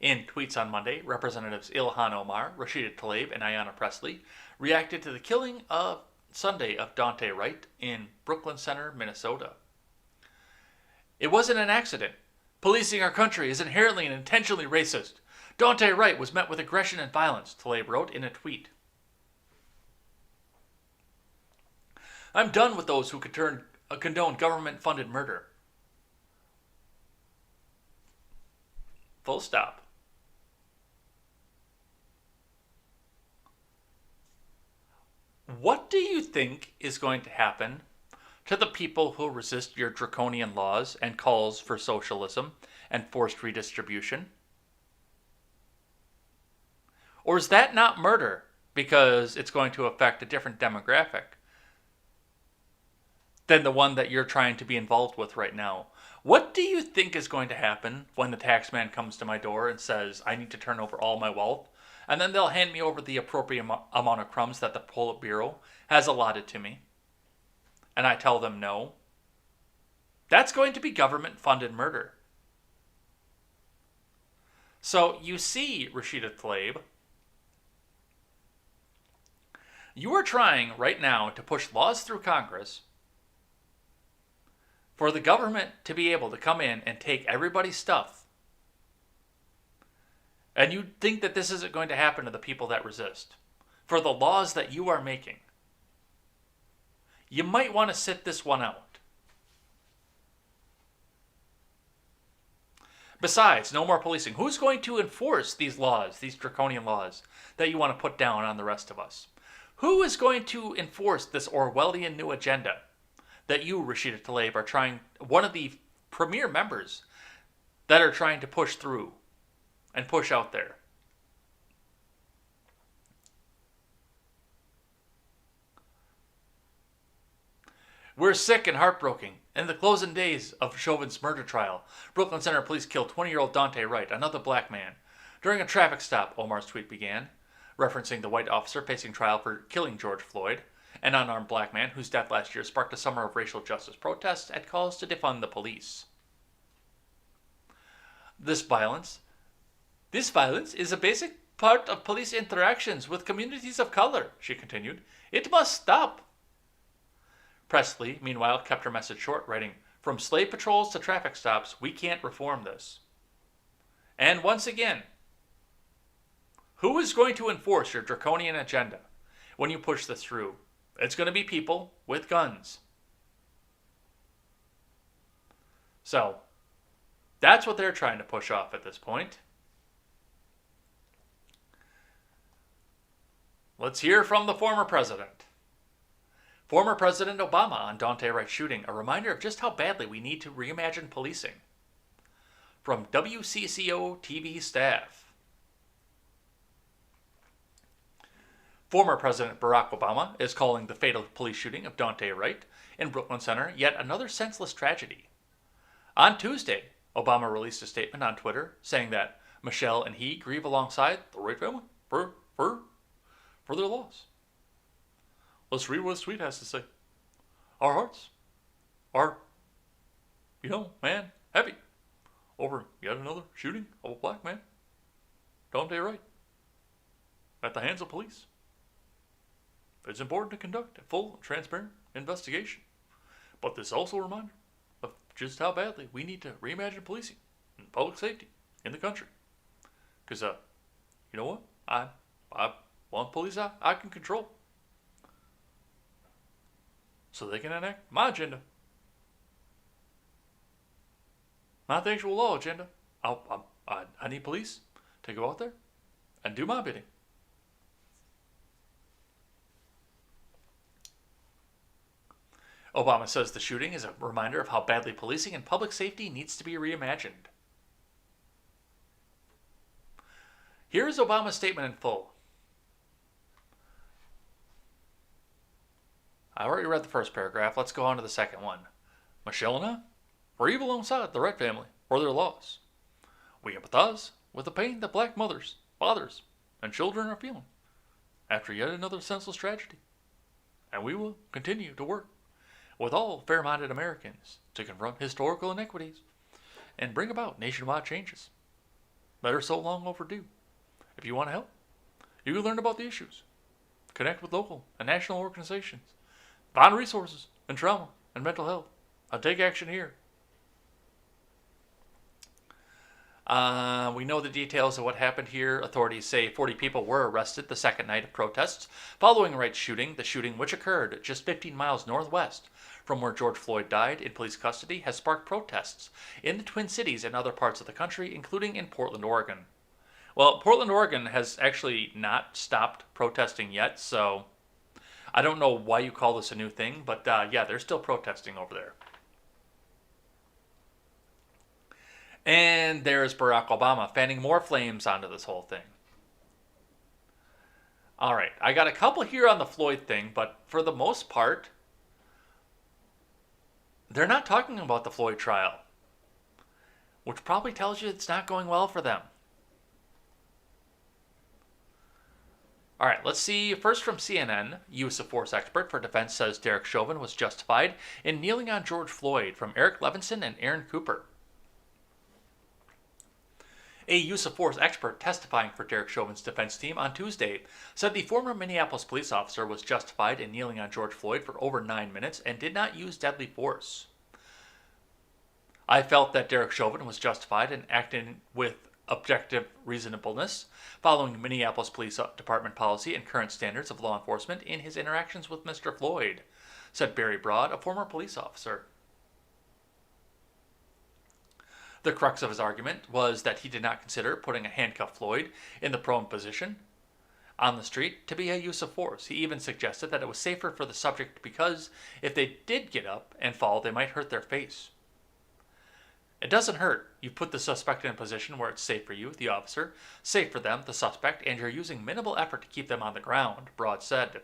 In tweets on Monday, Representatives Ilhan Omar, Rashida Tlaib, and Ayanna Pressley reacted to the killing of Sunday of Daunte Wright in Brooklyn Center, Minnesota. "It wasn't an accident. Policing our country is inherently and intentionally racist. Daunte Wright was met with aggression and violence," Tlaib wrote in a tweet. "I'm done with those who condone government-funded murder." Full stop. What do you think is going to happen to the people who resist your draconian laws and calls for socialism and forced redistribution? Or is that not murder because it's going to affect a different demographic than the one that you're trying to be involved with right now? What do you think is going to happen when the tax man comes to my door and says, I need to turn over all my wealth, and then they'll hand me over the appropriate amount of crumbs that the Politburo has allotted to me, and I tell them no? That's going to be government-funded murder. So you see, Rashida Tlaib, you are trying right now to push laws through Congress for the government to be able to come in and take everybody's stuff. And you think that this isn't going to happen to the people that resist. For the laws that you are making. You might want to sit this one out. Besides, no more policing. Who's going to enforce these laws, these draconian laws, that you want to put down on the rest of us? Who is going to enforce this Orwellian new agenda that you, Rashida Tlaib, are trying, one of the premier members that are trying to push through and push out there? We're sick and heartbroken. In the closing days of Chauvin's murder trial, Brooklyn Center police killed 20-year-old Daunte Wright, another black man, during a traffic stop, Omar's tweet began, referencing the white officer facing trial for killing George Floyd, an unarmed black man whose death last year sparked a summer of racial justice protests and calls to defund the police. This violence is a basic part of police interactions with communities of color, she continued. It must stop. Presley, meanwhile, kept her message short, writing, "From slave patrols to traffic stops, we can't reform this." And once again, who is going to enforce your draconian agenda when you push this through? It's going to be people with guns. So, that's what they're trying to push off at this point. Let's hear from the former president. Former President Obama on Daunte Wright shooting, a reminder of just how badly we need to reimagine policing. From WCCO TV staff. Former President Barack Obama is calling the fatal police shooting of Daunte Wright in Brooklyn Center yet another senseless tragedy. On Tuesday, Obama released a statement on Twitter saying that Michelle and he grieve alongside the Wright family for their loss. Let's read what his tweet has to say. Our hearts are, heavy over yet another shooting of a black man, Daunte Wright, at the hands of police. It's important to conduct a full and transparent investigation, but this is also a reminder of just how badly we need to reimagine policing and public safety in the country. Because, you know what? I want police I can control, so they can enact my agenda, not the actual law agenda. I need police to go out there and do my bidding. Obama says the shooting is a reminder of how badly policing and public safety needs to be reimagined. Here is Obama's statement in full. I already read the first paragraph. Let's go on to the second one. Michelle and I grieve alongside the Wright family for their loss. We empathize with the pain that black mothers, fathers, and children are feeling after yet another senseless tragedy. And we will continue to work with all fair-minded Americans to confront historical inequities and bring about nationwide changes that are so long overdue. If you want to help, you can learn about the issues, connect with local and national organizations, find resources in trauma and mental health, and take action here. We know the details of what happened here. Authorities say 40 people were arrested the second night of protests following Wright's shooting. The shooting, which occurred just 15 miles northwest from where George Floyd died in police custody, has sparked protests in the Twin Cities and other parts of the country, including in Portland, Oregon. Well, Portland, Oregon has actually not stopped protesting yet, so I don't know why you call this a new thing, but yeah, they're still protesting over there. And there's Barack Obama fanning more flames onto this whole thing. All right, I got a couple here on the Floyd thing, but for the most part, they're not talking about the Floyd trial, which probably tells you it's not going well for them. All right, let's see. First from CNN, use of force expert for defense says Derek Chauvin was justified in kneeling on George Floyd, from Eric Levinson and Aaron Cooper. A use of force expert testifying for Derek Chauvin's defense team on Tuesday said the former Minneapolis police officer was justified in kneeling on George Floyd for over 9 minutes and did not use deadly force. I felt that Derek Chauvin was justified in acting with objective reasonableness, following Minneapolis Police Department policy and current standards of law enforcement in his interactions with Mr. Floyd, said Barry Broad, a former police officer. The crux of his argument was that he did not consider putting a handcuffed Floyd in the prone position on the street to be a use of force. He even suggested that it was safer for the subject because if they did get up and fall, they might hurt their face. It doesn't hurt. You put the suspect in a position where it's safe for you, the officer, safe for them, the suspect, and you're using minimal effort to keep them on the ground, Broad said.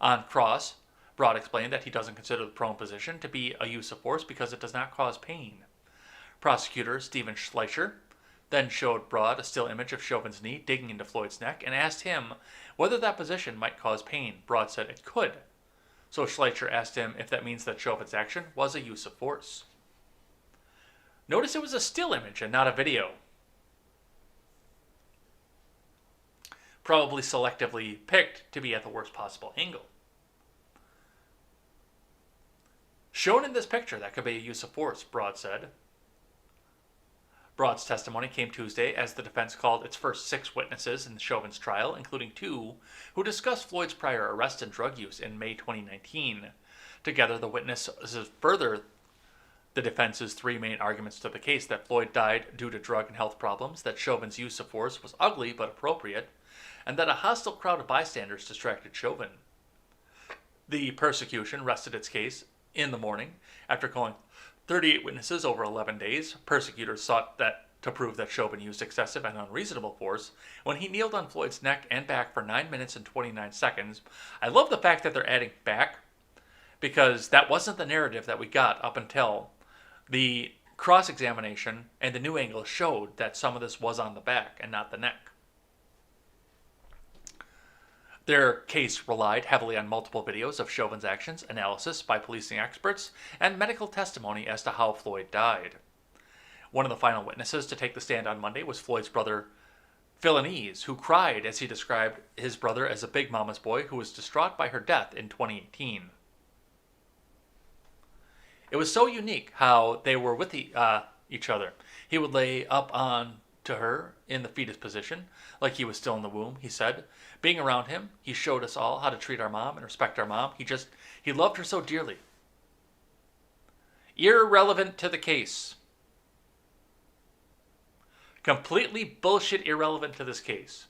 On cross, Broad explained that he doesn't consider the prone position to be a use of force because it does not cause pain. Prosecutor Stephen Schleicher then showed Broad a still image of Chauvin's knee digging into Floyd's neck and asked him whether that position might cause pain. Broad said it could. So Schleicher asked him if that means that Chauvin's action was a use of force. Notice it was a still image and not a video. Probably selectively picked to be at the worst possible angle. Shown in this picture, that could be a use of force, Broad said. Broad's testimony came Tuesday as the defense called its first 6 witnesses in Chauvin's trial, including 2 who discussed Floyd's prior arrest and drug use in May 2019. Together, the witnesses further the defense's 3 main arguments to the case: that Floyd died due to drug and health problems, that Chauvin's use of force was ugly but appropriate, and that a hostile crowd of bystanders distracted Chauvin. The prosecution rested its case in the morning after calling 38 witnesses over 11 days. Persecutors sought to prove that Chauvin used excessive and unreasonable force when he kneeled on Floyd's neck and back for 9 minutes and 29 seconds. I love the fact that they're adding back, because that wasn't the narrative that we got up until the cross-examination, and the new angle showed that some of this was on the back and not the neck. Their case relied heavily on multiple videos of Chauvin's actions, analysis by policing experts, and medical testimony as to how Floyd died. One of the final witnesses to take the stand on Monday was Floyd's brother, Philanese, who cried as he described his brother as a big mama's boy who was distraught by her death in 2018. It was so unique how they were with each other. He would lay up on to her in the fetus position, like he was still in the womb, he said. Being around him, he showed us all how to treat our mom and respect our mom. He loved her so dearly. Irrelevant to the case. Completely bullshit irrelevant to this case.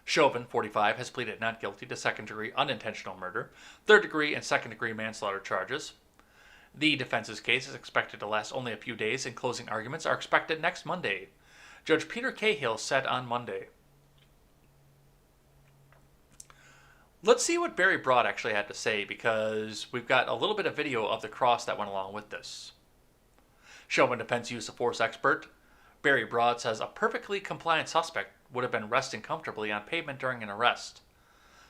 Chauvin, 45, has pleaded not guilty to second-degree unintentional murder, third-degree and second-degree manslaughter charges. The defense's case is expected to last only a few days, and closing arguments are expected next Monday. Judge Peter Cahill said on Monday. Let's see what Barry Broad actually had to say, because we've got a little bit of video of the cross that went along with this. Chauvin defense use of force expert Barry Broad says a perfectly compliant suspect would have been resting comfortably on pavement during an arrest.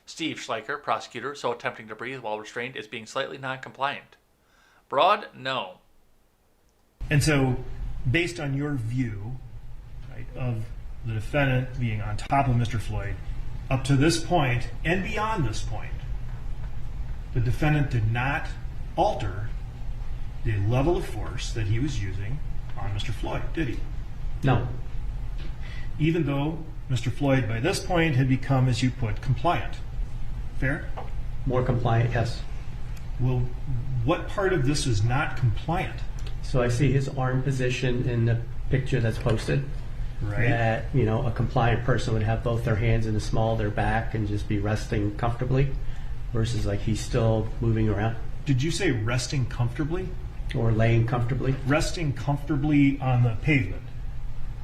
Steve Schleicher, prosecutor, so attempting to breathe while restrained is being slightly non-compliant. Broad, no. And so, based on your view, right, of the defendant being on top of Mr. Floyd, up to this point and beyond this point, the defendant did not alter the level of force that he was using on Mr. Floyd, did he? No. Even though Mr. Floyd, by this point, had become, as you put, compliant. Fair? More compliant, yes. Well, what part of this is not compliant? So I see his arm position in the picture that's posted. Right. That, a compliant person would have both their hands in the small of their back and just be resting comfortably, versus like he's still moving around. Did you say resting comfortably? Or laying comfortably. Resting comfortably on the pavement.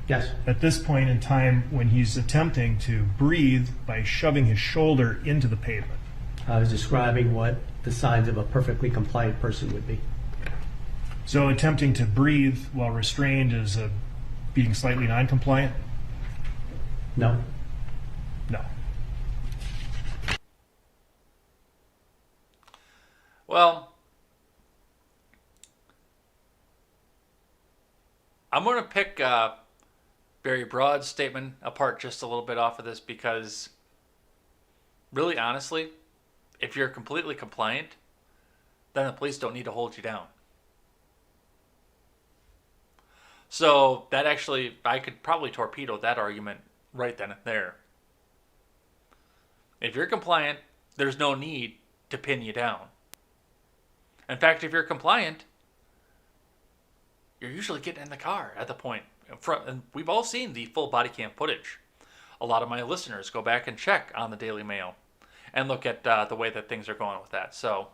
Yes. At this point in time, when he's attempting to breathe by shoving his shoulder into the pavement. I was describing what the signs of a perfectly compliant person would be. So attempting to breathe while restrained is being slightly non-compliant? No. No. Well, I'm going to pick Barry Broad's statement apart just a little bit off of this, because really, honestly, if you're completely compliant, then the police don't need to hold you down. So that actually, I could probably torpedo that argument right then and there. If you're compliant, there's no need to pin you down. In fact, if you're compliant, you're usually getting in the car at the point. And we've all seen the full body cam footage. A lot of my listeners go back and check on the Daily Mail and look at the way that things are going with that. So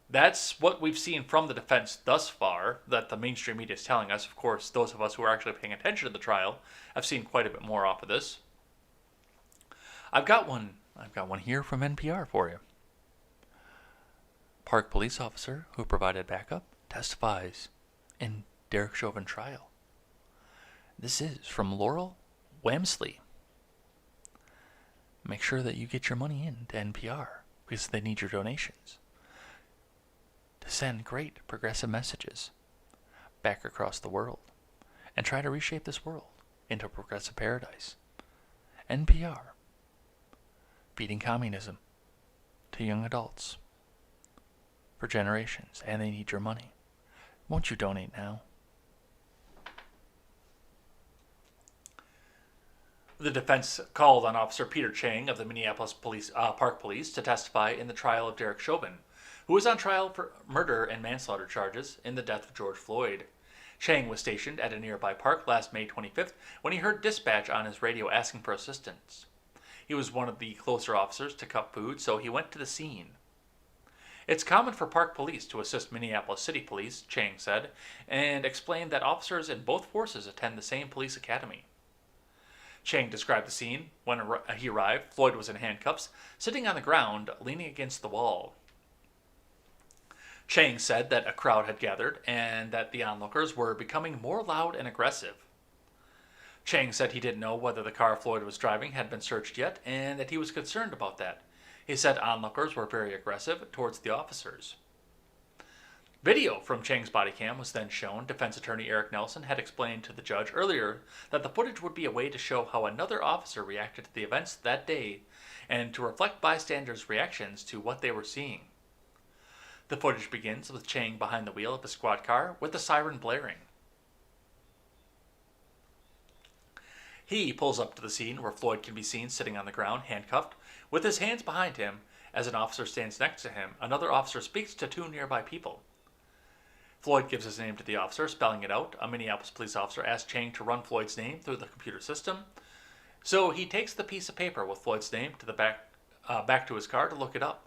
that's what we've seen from the defense thus far, that the mainstream media is telling us. Of course, those of us who are actually paying attention to the trial have seen quite a bit more off of this. I've got one here from NPR for you. Park police officer who provided backup testifies in Derek Chauvin trial. This is from Laurel Wamsley. make sure that you get your money in to NPR because they need your donations to send great progressive messages back across the world and try to reshape this world into a progressive paradise. NPR, beating communism to young adults for generations, and they need your money. Won't you donate now? The defense called on Officer Peter Chang of the Minneapolis Park Police to testify in the trial of Derek Chauvin, who was on trial for murder and manslaughter charges in the death of George Floyd. Chang was stationed at a nearby park last May 25th when he heard dispatch on his radio asking for assistance. He was one of the closer officers to Cup Food, so he went to the scene. It's common for park police to assist Minneapolis City Police, Chang said, and explained that officers in both forces attend the same police academy. Chang described the scene. When he arrived, Floyd was in handcuffs, sitting on the ground, leaning against the wall. Chang said that a crowd had gathered and that the onlookers were becoming more loud and aggressive. Chang said he didn't know whether the car Floyd was driving had been searched yet and that he was concerned about that. He said onlookers were very aggressive towards the officers. Video from Chang's body cam was then shown. Defense attorney Eric Nelson had explained to the judge earlier that the footage would be a way to show how another officer reacted to the events that day and to reflect bystanders' reactions to what they were seeing. The footage begins with Chang behind the wheel of a squad car with the siren blaring. He pulls up to the scene where Floyd can be seen sitting on the ground, handcuffed, with his hands behind him. As an officer stands next to him, another officer speaks to two nearby people. Floyd gives his name to the officer, spelling it out. A Minneapolis police officer asks Chang to run Floyd's name through the computer system. So he takes the piece of paper with Floyd's name to the back to his car to look it up.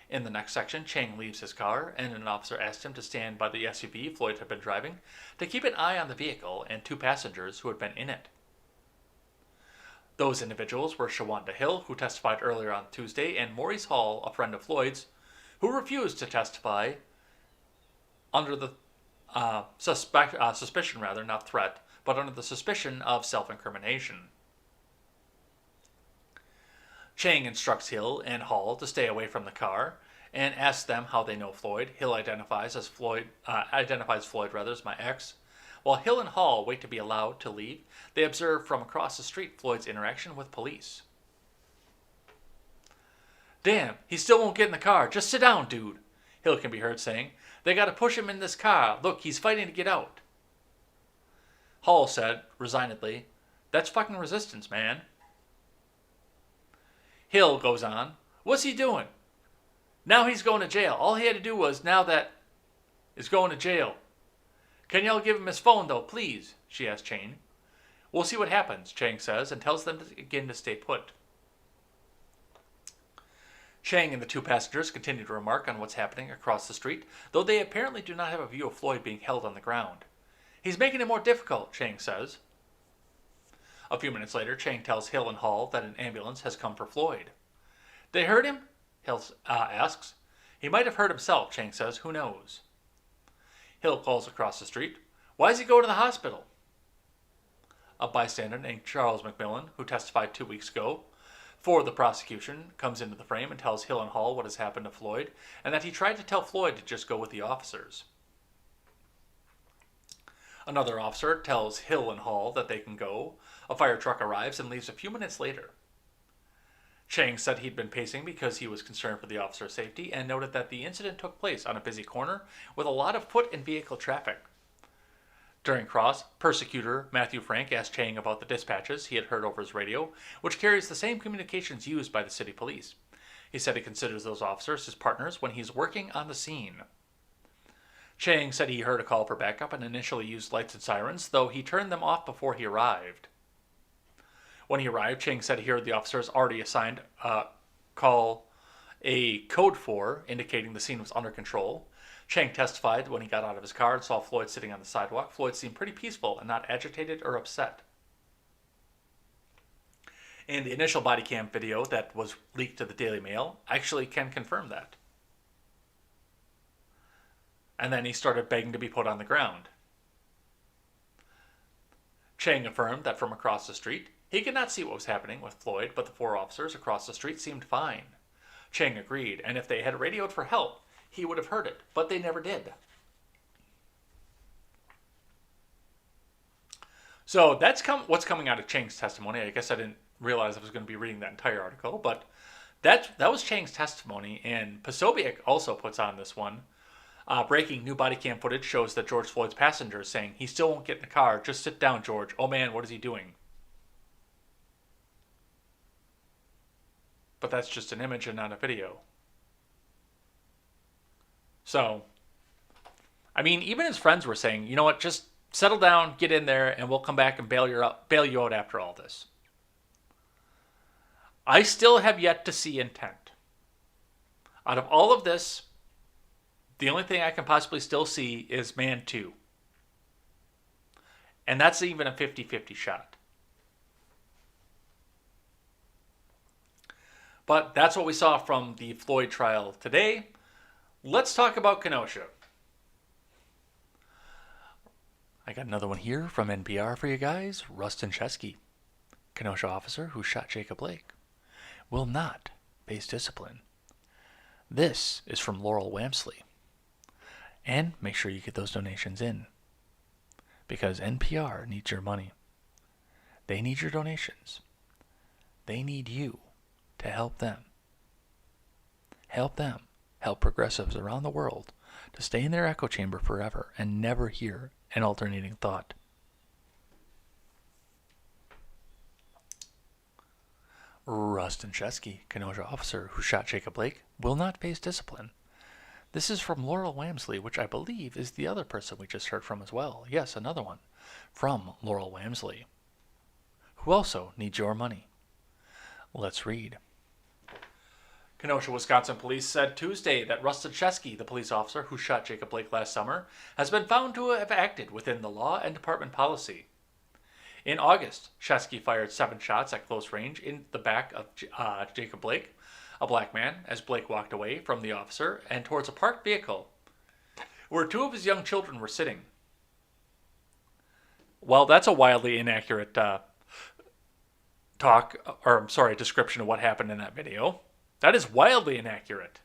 In the next section, Chang leaves his car, and an officer asks him to stand by the SUV Floyd had been driving to keep an eye on the vehicle and two passengers who had been in it. Those individuals were Shawanda Hill, who testified earlier on Tuesday, and Maurice Hall, a friend of Floyd's, who refused to testify under the suspicion, not threat, but under the suspicion of self-incrimination. Chang instructs Hill and Hall to stay away from the car and asks them how they know Floyd. Hill identifies Floyd as my ex. While Hill and Hall wait to be allowed to leave, they observe from across the street Floyd's interaction with police. "Damn, he still won't get in the car. Just sit down, dude," Hill can be heard saying. "They gotta push him in this car. Look, he's fighting to get out." Hall said, resignedly, "That's fucking resistance, man." Hill goes on, "What's he doing? Now he's going to jail. All he had to do was is going to jail. Can y'all give him his phone, though, please?" she asked Chang. "We'll see what happens," Chang says, and tells them again to stay put. Chang and the two passengers continue to remark on what's happening across the street, though they apparently do not have a view of Floyd being held on the ground. "He's making it more difficult," Chang says. A few minutes later, Chang tells Hill and Hall that an ambulance has come for Floyd. "They hurt him?" Hill asks. "He might have hurt himself," Chang says. "Who knows?" Hill calls across the street. "Why is he going to the hospital?" A bystander named Charles McMillan, who testified 2 weeks ago for the prosecution, comes into the frame and tells Hill and Hall what has happened to Floyd and that he tried to tell Floyd to just go with the officers. Another officer tells Hill and Hall that they can go. A fire truck arrives and leaves a few minutes later. Chang said he'd been pacing because he was concerned for the officer's safety and noted that the incident took place on a busy corner with a lot of foot and vehicle traffic. During cross, prosecutor Matthew Frank asked Chang about the dispatches he had heard over his radio, which carries the same communications used by the city police. He said he considers those officers his partners when he's working on the scene. Chang said he heard a call for backup and initially used lights and sirens, though he turned them off before he arrived. When he arrived, Chang said he heard the officers already assigned call a code 4, indicating the scene was under control. Chang testified when he got out of his car and saw Floyd sitting on the sidewalk. Floyd seemed pretty peaceful and not agitated or upset. And the initial body cam video that was leaked to the Daily Mail actually can confirm that. And then he started begging to be put on the ground. Chang affirmed that from across the street, He could not see what was happening with Floyd, but the 4 officers across the street seemed fine. Chang agreed, and if they had radioed for help, he would have heard it, but they never did. So that's what's coming out of Chang's testimony. I guess I didn't realize I was going to be reading that entire article, but that was Chang's testimony, and Posobiec also puts on this one. Breaking new body cam footage shows that George Floyd's passenger is saying, "He still won't get in the car. Just sit down, George. Oh man, what is he doing?" But that's just an image and not a video. So, I mean, even his friends were saying, you know what, just settle down, get in there, and we'll come back and bail you out after all this. I still have yet to see intent. Out of all of this, the only thing I can possibly still see is man 2. And that's even a 50-50 shot. But that's what we saw from the Floyd trial today. Let's talk about Kenosha. I got another one here from NPR for you guys. Rustin Chesky, Kenosha officer who shot Jacob Blake, will not face discipline. This is from Laurel Wamsley. And make sure you get those donations in, because NPR needs your money. They need your donations. They need you to help them. Help them. Help progressives around the world to stay in their echo chamber forever and never hear an alternating thought. Rustin Chesky, Kenosha officer who shot Jacob Blake, will not face discipline. This is from Laurel Wamsley, which I believe is the other person we just heard from as well. Yes, another one. From Laurel Wamsley, who also needs your money. Let's read. Kenosha, Wisconsin police said Tuesday that Rustin Chesky, the police officer who shot Jacob Blake last summer, has been found to have acted within the law and department policy. In August, Chesky fired 7 shots at close range in the back of Jacob Blake, a black man, as Blake walked away from the officer and towards a parked vehicle where 2 of his young children were sitting. Well, that's a wildly inaccurate description of what happened in that video. That is wildly inaccurate.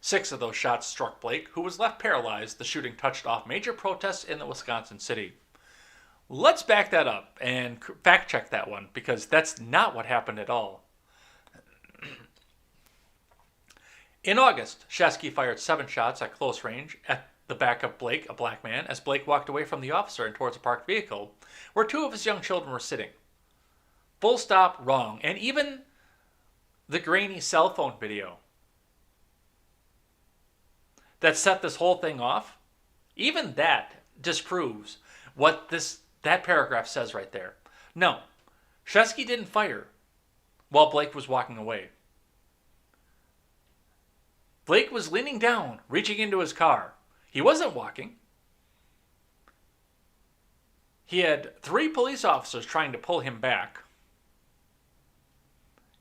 6 of those shots struck Blake, who was left paralyzed. The shooting touched off major protests in the Wisconsin city. Let's back that up and fact check that one, because that's not what happened at all. In August, Chesky fired 7 shots at close range at the back of Blake, a black man, as Blake walked away from the officer and towards a parked vehicle where 2 of his young children were sitting. Full stop, wrong. And even the grainy cell phone video that set this whole thing off, even that disproves what that paragraph says right there. No, Chesky didn't fire while Blake was walking away. Blake was leaning down, reaching into his car. He wasn't walking. He had 3 police officers trying to pull him back.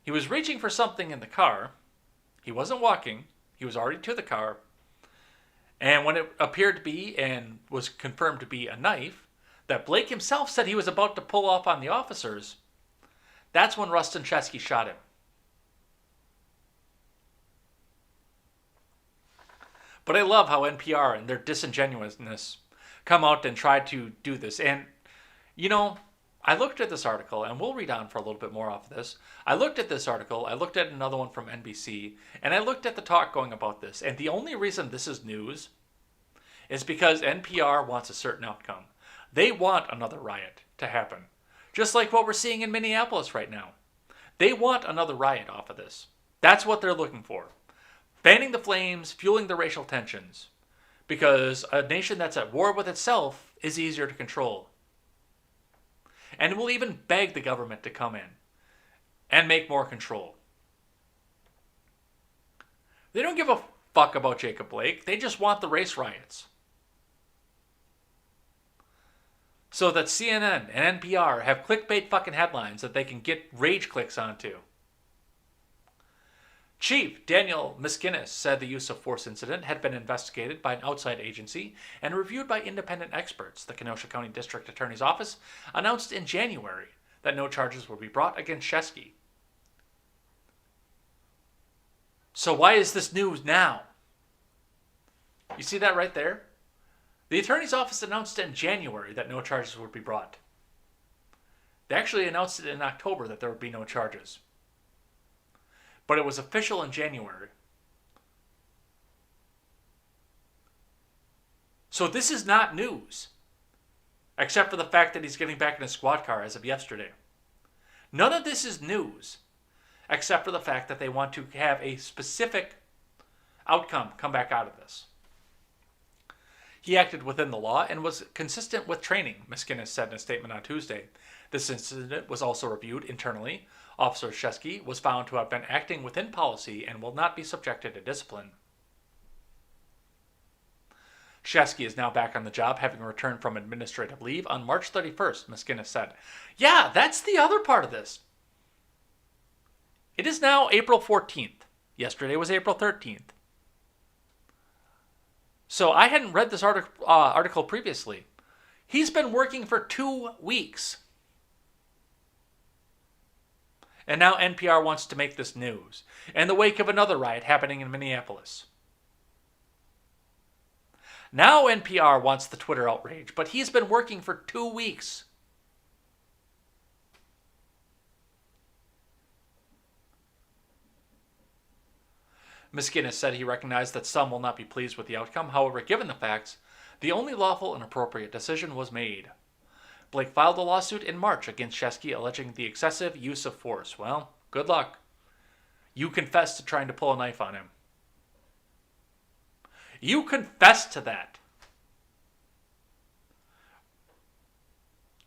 He was reaching for something in the car. He wasn't walking. He was already to the car. And when it appeared to be and was confirmed to be a knife that Blake himself said he was about to pull off on the officers, that's when Rustin Chesky shot him. But I love how NPR and their disingenuousness come out and try to do this. And, you know, I looked at this article, and we'll read on for a little bit more off of this. I looked at this article, I looked at another one from NBC, and I looked at the talk going about this. And the only reason this is news is because NPR wants a certain outcome. They want another riot to happen, just like what we're seeing in Minneapolis right now. They want another riot off of this. That's what they're looking for. Fanning the flames, fueling the racial tensions. Because a nation that's at war with itself is easier to control. And will even beg the government to come in and make more control. They don't give a fuck about Jacob Blake. They just want the race riots. So that CNN and NPR have clickbait fucking headlines that they can get rage clicks onto. Chief Daniel Miskinnis said the use of force incident had been investigated by an outside agency and reviewed by independent experts. The Kenosha County District Attorney's Office announced in January that no charges would be brought against Shesky. So why is this news now? You see that right there? The Attorney's Office announced in January that no charges would be brought. They actually announced it in October that there would be no charges. But it was official in January. So this is not news, except for the fact that he's getting back in his squad car as of yesterday. None of this is news, except for the fact that they want to have a specific outcome come back out of this. He acted within the law and was consistent with training, Miskinnis said in a statement on Tuesday. This incident was also reviewed internally. Officer Shesky was found to have been acting within policy and will not be subjected to discipline. Shesky is now back on the job, having returned from administrative leave on March 31st, Miskinnis said. Yeah, that's the other part of this. It is now April 14th. Yesterday was April 13th. So I hadn't read this article previously. He's been working for 2 weeks. And now NPR wants to make this news in the wake of another riot happening in Minneapolis. Now NPR wants the Twitter outrage, but he's been working for 2 weeks. Miskinnis said he recognized that some will not be pleased with the outcome. However, given the facts, the only lawful and appropriate decision was made. Blake filed a lawsuit in March against Shesky alleging the excessive use of force. Well, good luck. You confessed to trying to pull a knife on him. You confessed to that.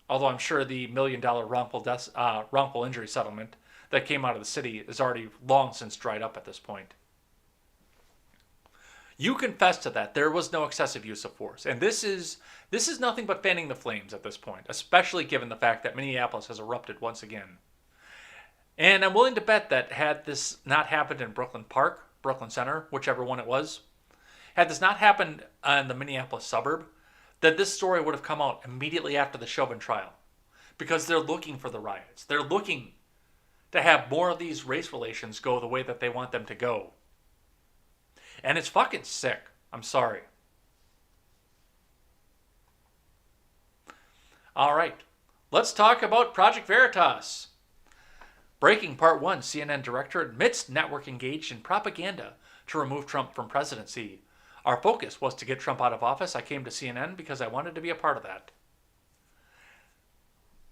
Although I'm sure the $1 million wrongful injury settlement that came out of the city is already long since dried up at this point. You confessed to that. There was no excessive use of force. And this is nothing but fanning the flames at this point, especially given the fact that Minneapolis has erupted once again. And I'm willing to bet that had this not happened in Brooklyn Park, Brooklyn Center, whichever one it was, had this not happened in the Minneapolis suburb, that this story would have come out immediately after the Chauvin trial. Because they're looking for the riots. They're looking to have more of these race relations go the way that they want them to go. And it's fucking sick. I'm sorry. All right. Let's talk about Project Veritas. Breaking Part 1, CNN director admits network engaged in propaganda to remove Trump from presidency. Our focus was to get Trump out of office. I came to CNN because I wanted to be a part of that.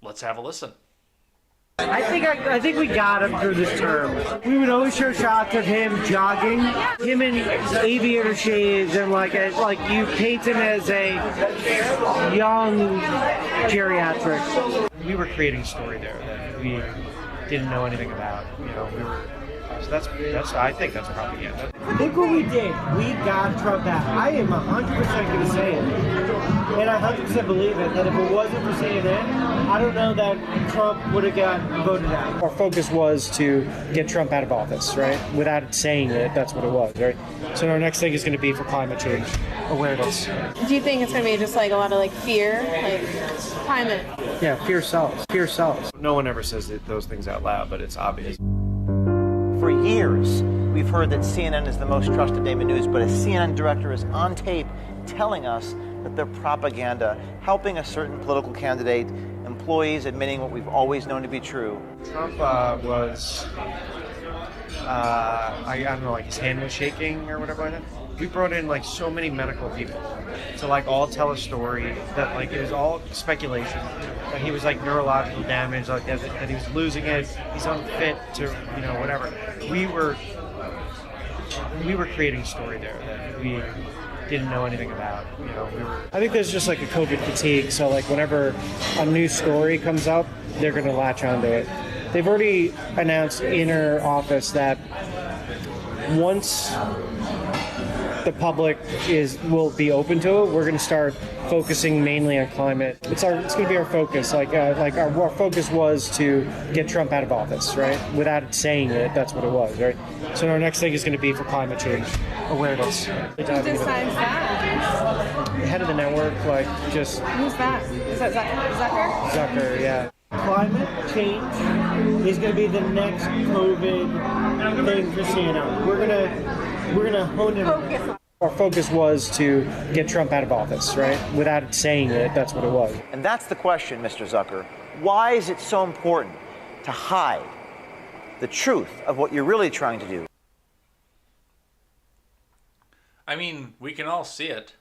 Let's have a listen. I think we got him through this term. We would always show shots of him jogging, him in aviator shades, and like you paint him as a young geriatric. We were creating a story there that we didn't know anything about. You know, we were. So that's. I think that's propaganda. Look what we did. We got Trump out. I am 100% going to say it, and I 100% believe it. That if it wasn't for CNN, I don't know that Trump would have got voted out. Our focus was to get Trump out of office, right? Without saying it, that's what it was, right? So our next thing is going to be for climate change awareness. Do you think it's going to be just like a lot of like fear, like climate? Yeah, fear sells. Fear sells. No one ever says those things out loud, but it's obvious. For years, we've heard that CNN is the most trusted name in news, but a CNN director is on tape telling us that they're propaganda, helping a certain political candidate, employees admitting what we've always known to be true. Trump was, I don't know, like his hand was shaking or whatever like that. We brought in like so many medical people to like all tell a story that like it was all speculation. That he was like neurological damage, like that he was losing it, he's unfit to, you know, whatever. We were creating a story there that we didn't know anything about. You know, I think there's just like a COVID fatigue. So like whenever a new story comes up, they're going to latch onto it. They've already announced in our office that once the public will be open to it, we're going to start focusing mainly on climate. It's going to be our focus. Our focus was to get Trump out of office, right? Without saying it, that's what it was, right? So our next thing is going to be for climate change awareness. Who decides that? Head of the network, Who's that? Is that Zucker? Zucker, yeah. Climate change is going to be the next COVID thing for CNN. We're gonna hone in. Our focus was to get Trump out of office, right? Without saying it, that's what it was. And that's the question, Mr. Zucker. Why is it so important to hide the truth of what you're really trying to do? I mean, we can all see it.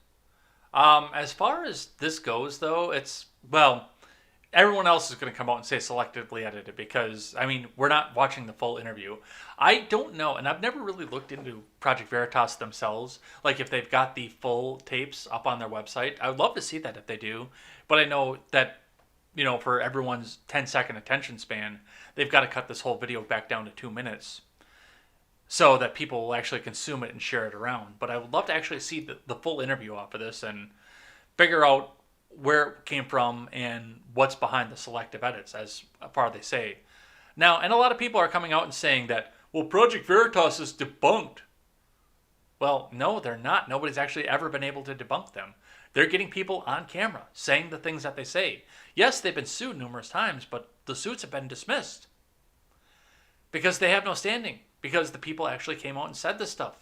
As far as this goes, though, everyone else is going to come out and say selectively edited because, I mean, we're not watching the full interview. I don't know, and I've never really looked into Project Veritas themselves, like if they've got the full tapes up on their website. I would love to see that if they do, but I know that, for everyone's 10-second attention span, they've got to cut this whole video back down to 2 minutes so that people will actually consume it and share it around. But I would love to actually see the full interview off of this and figure out where it came from and what's behind the selective edits, as far as they say. Now, and a lot of people are coming out and saying that, well, Project Veritas is debunked. Well, no, they're not. Nobody's actually ever been able to debunk them. They're getting people on camera saying the things that they say. Yes, they've been sued numerous times, but the suits have been dismissed because they have no standing, because the people actually came out and said this stuff.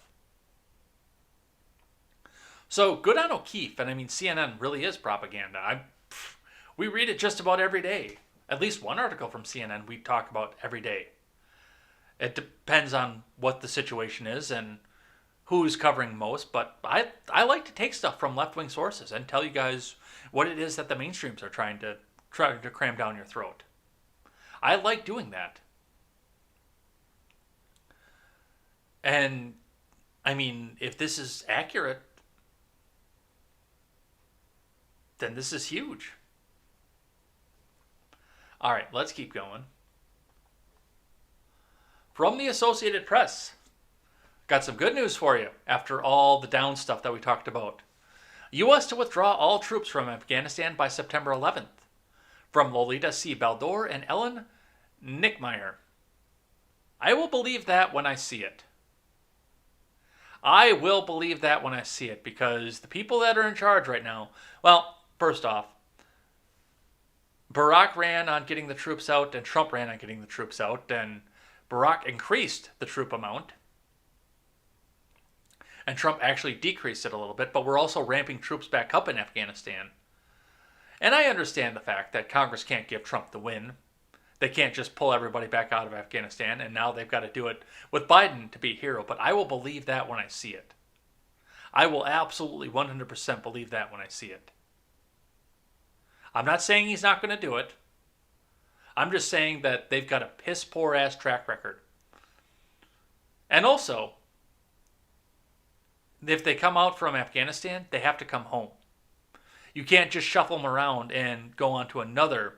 So good on O'Keefe, and I mean, CNN really is propaganda. We read it just about every day. At least one article from CNN we talk about every day. It depends on what the situation is and who's covering most, but I like to take stuff from left-wing sources and tell you guys what it is that the mainstreams are trying to cram down your throat. I like doing that. And, I mean, if this is accurate, then this is huge. All right, let's keep going. From the Associated Press, got some good news for you after all the down stuff that we talked about. U.S. to withdraw all troops from Afghanistan by September 11th. From Lolita C. Baldor and Ellen Nickmeyer. I will believe that when I see it. I will believe that when I see it, because the people that are in charge right now, well, first off, Barack ran on getting the troops out, and Trump ran on getting the troops out, and Barack increased the troop amount, and Trump actually decreased it a little bit, but we're also ramping troops back up in Afghanistan. And I understand the fact that Congress can't give Trump the win. They can't just pull everybody back out of Afghanistan, and now they've got to do it with Biden to be a hero, but I will believe that when I see it. I will absolutely 100% believe that when I see it. I'm not saying he's not going to do it. I'm just saying that they've got a piss-poor ass track record. And also, if they come out from Afghanistan, they have to come home. You can't just shuffle them around and go on to another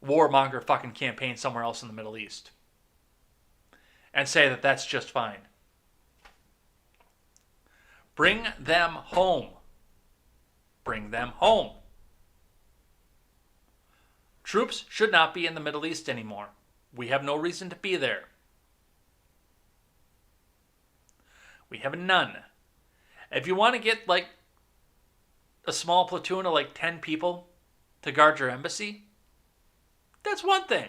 warmonger fucking campaign somewhere else in the Middle East and say that that's just fine. Bring them home. Bring them home. Troops should not be in the Middle East anymore. We have no reason to be there. We have none. If you want to get like a small platoon of like 10 people to guard your embassy, that's one thing.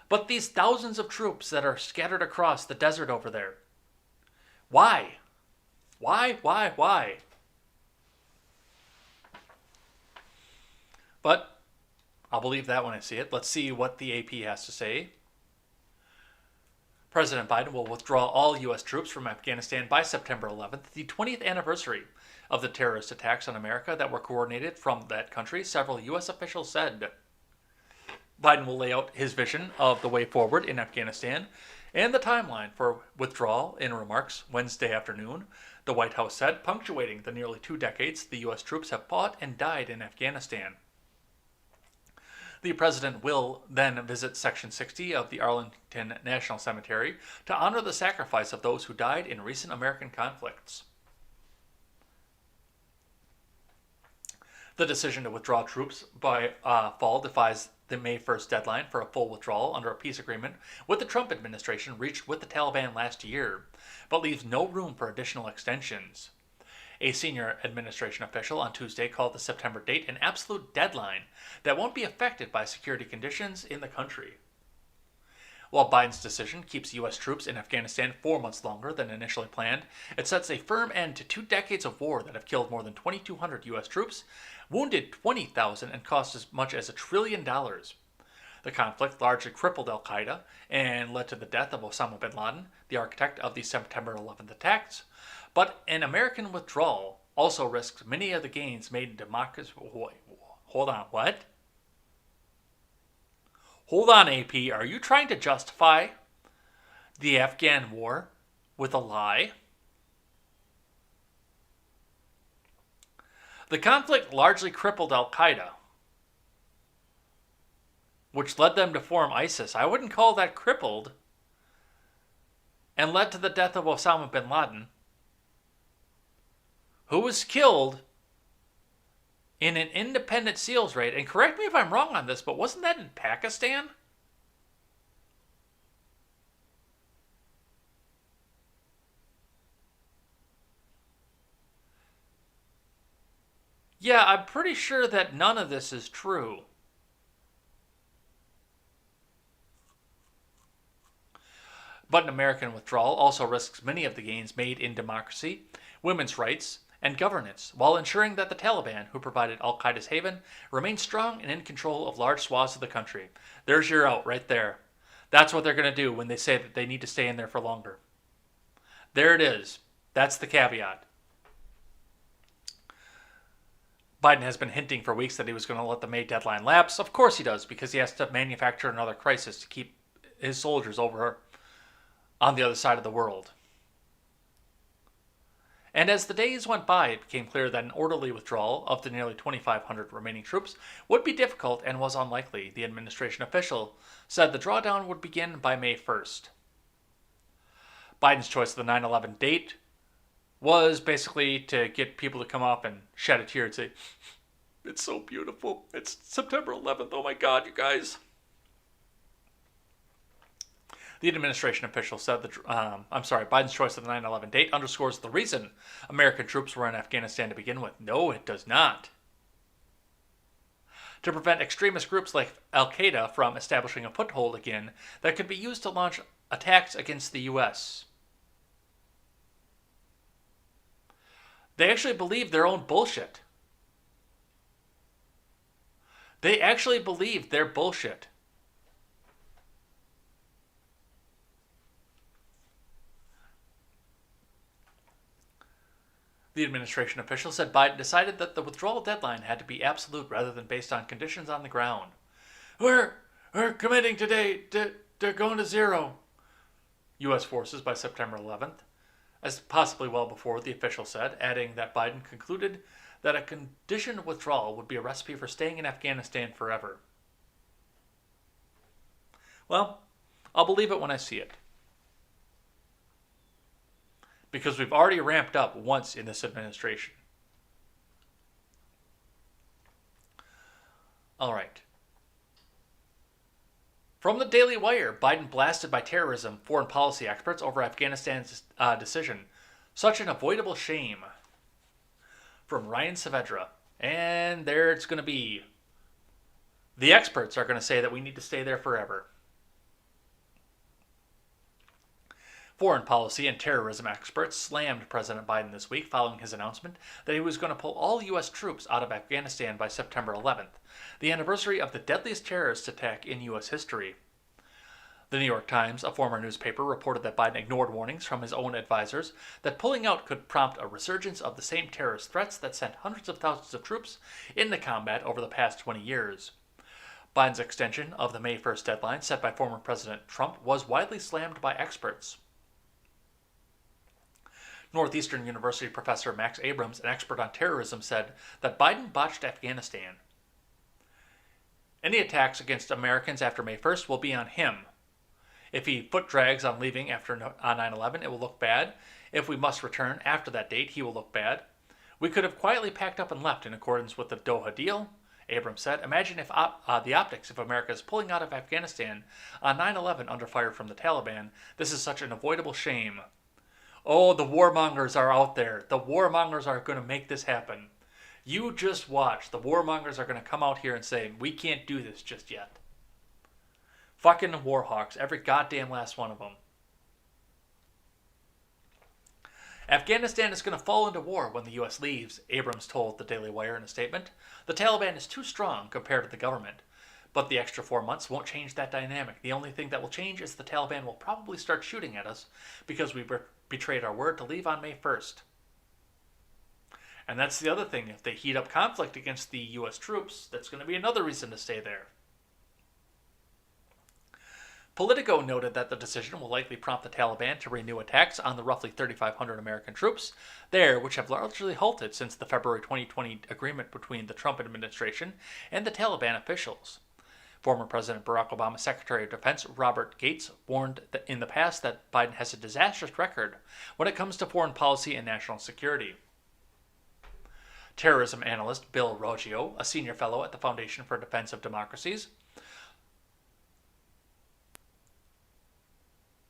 But these thousands of troops that are scattered across the desert over there, why? Why? But I'll believe that when I see it. Let's see what the AP has to say. President Biden will withdraw all U.S. troops from Afghanistan by September 11th, the 20th anniversary of the terrorist attacks on America that were coordinated from that country, several U.S. officials said. Biden will lay out his vision of the way forward in Afghanistan and the timeline for withdrawal in remarks Wednesday afternoon, the White House said, punctuating the nearly 2 decades the U.S. troops have fought and died in Afghanistan. The president will then visit Section 60 of the Arlington National Cemetery to honor the sacrifice of those who died in recent American conflicts. The decision to withdraw troops by fall defies the May 1st deadline for a full withdrawal under a peace agreement with the Trump administration reached with the Taliban last year, but leaves no room for additional extensions. A senior administration official on Tuesday called the September date an absolute deadline that won't be affected by security conditions in the country. While Biden's decision keeps U.S. troops in Afghanistan 4 months longer than initially planned, it sets a firm end to 2 decades of war that have killed more than 2,200 U.S. troops, wounded 20,000, and cost as much as $1 trillion. The conflict largely crippled al-Qaeda and led to the death of Osama bin Laden, the architect of the September 11th attacks. But an American withdrawal also risks many of the gains made in democracy. Hold on, what? Hold on, AP. Are you trying to justify the Afghan war with a lie? The conflict largely crippled al-Qaeda, which led them to form ISIS. I wouldn't call that crippled, and led to the death of Osama bin Laden, who was killed in an independent SEALs raid. And correct me if I'm wrong on this, but wasn't that in Pakistan? Yeah, I'm pretty sure that none of this is true. But an American withdrawal also risks many of the gains made in democracy, women's rights, and governance, while ensuring that the Taliban, who provided al-Qaeda's haven, remain strong and in control of large swaths of the country. There's your out right there. That's what they're going to do when they say that they need to stay in there for longer. There it is. That's the caveat. Biden has been hinting for weeks that he was going to let the May deadline lapse. Of course he does, because he has to manufacture another crisis to keep his soldiers over on the other side of the world. And as the days went by, it became clear that an orderly withdrawal of the nearly 2,500 remaining troops would be difficult and was unlikely. The administration official said the drawdown would begin by May 1st. Biden's choice of the 9/11 date was basically to get people to come up and shed a tear and say, "It's so beautiful. It's September 11th. Oh my God, you guys." The administration official said Biden's choice of the 9/11 date underscores the reason American troops were in Afghanistan to begin with. No, it does not. To prevent extremist groups like al-Qaeda from establishing a foothold again that could be used to launch attacks against the U.S. They actually believe their own bullshit. They actually believe their bullshit. The administration official said Biden decided that the withdrawal deadline had to be absolute rather than based on conditions on the ground. We're committing today to going to zero U.S. forces by September 11th, as possibly well before, the official said, adding that Biden concluded that a conditioned withdrawal would be a recipe for staying in Afghanistan forever. Well, I'll believe it when I see it. Because we've already ramped up once in this administration. All right. From the Daily Wire, Biden blasted by terrorism foreign policy experts over Afghanistan's decision. Such an avoidable shame. From Ryan Saavedra. And there it's going to be. The experts are going to say that we need to stay there forever. Foreign policy and terrorism experts slammed President Biden this week following his announcement that he was going to pull all U.S. troops out of Afghanistan by September 11th, the anniversary of the deadliest terrorist attack in U.S. history. The New York Times, a former newspaper, reported that Biden ignored warnings from his own advisors that pulling out could prompt a resurgence of the same terrorist threats that sent hundreds of thousands of troops into combat over the past 20 years. Biden's extension of the May 1st deadline set by former President Trump was widely slammed by experts. Northeastern University professor Max Abrams, an expert on terrorism, said that Biden botched Afghanistan. Any attacks against Americans after May 1st will be on him. If he foot drags on leaving after 9/11, it will look bad. If we must return after that date, he will look bad. We could have quietly packed up and left in accordance with the Doha deal, Abrams said. Imagine if the optics of America is pulling out of Afghanistan on 9/11 under fire from the Taliban. This is such an avoidable shame. Oh, the warmongers are out there. The warmongers are going to make this happen. You just watch. The warmongers are going to come out here and say, we can't do this just yet. Fucking warhawks, every goddamn last one of them. Afghanistan is going to fall into war when the U.S. leaves, Abrams told the Daily Wire in a statement. The Taliban is too strong compared to the government. But the extra 4 months won't change that dynamic. The only thing that will change is the Taliban will probably start shooting at us because we betrayed our word to leave on May 1st. And that's the other thing. If they heat up conflict against the U.S. troops, that's going to be another reason to stay there. Politico noted that the decision will likely prompt the Taliban to renew attacks on the roughly 3,500 American troops there, which have largely halted since the February 2020 agreement between the Trump administration and the Taliban officials. Former President Barack Obama's Secretary of Defense Robert Gates warned in the past that Biden has a disastrous record when it comes to foreign policy and national security. Terrorism analyst Bill Roggio, a senior fellow at the Foundation for Defense of Democracies,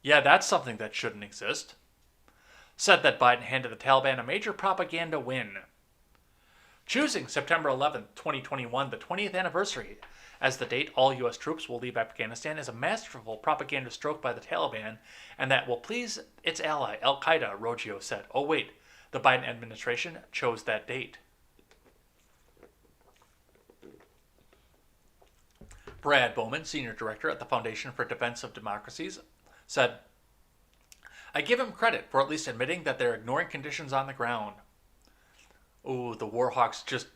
yeah, that's something that shouldn't exist, said that Biden handed the Taliban a major propaganda win. Choosing September 11, 2021, the 20th anniversary, as the date all U.S. troops will leave Afghanistan is a masterful propaganda stroke by the Taliban, and that will please its ally, Al-Qaeda, Roggio said. Oh wait, the Biden administration chose that date. Brad Bowman, senior director at the Foundation for Defense of Democracies, said, I give him credit for at least admitting that they're ignoring conditions on the ground. Ooh, the Warhawks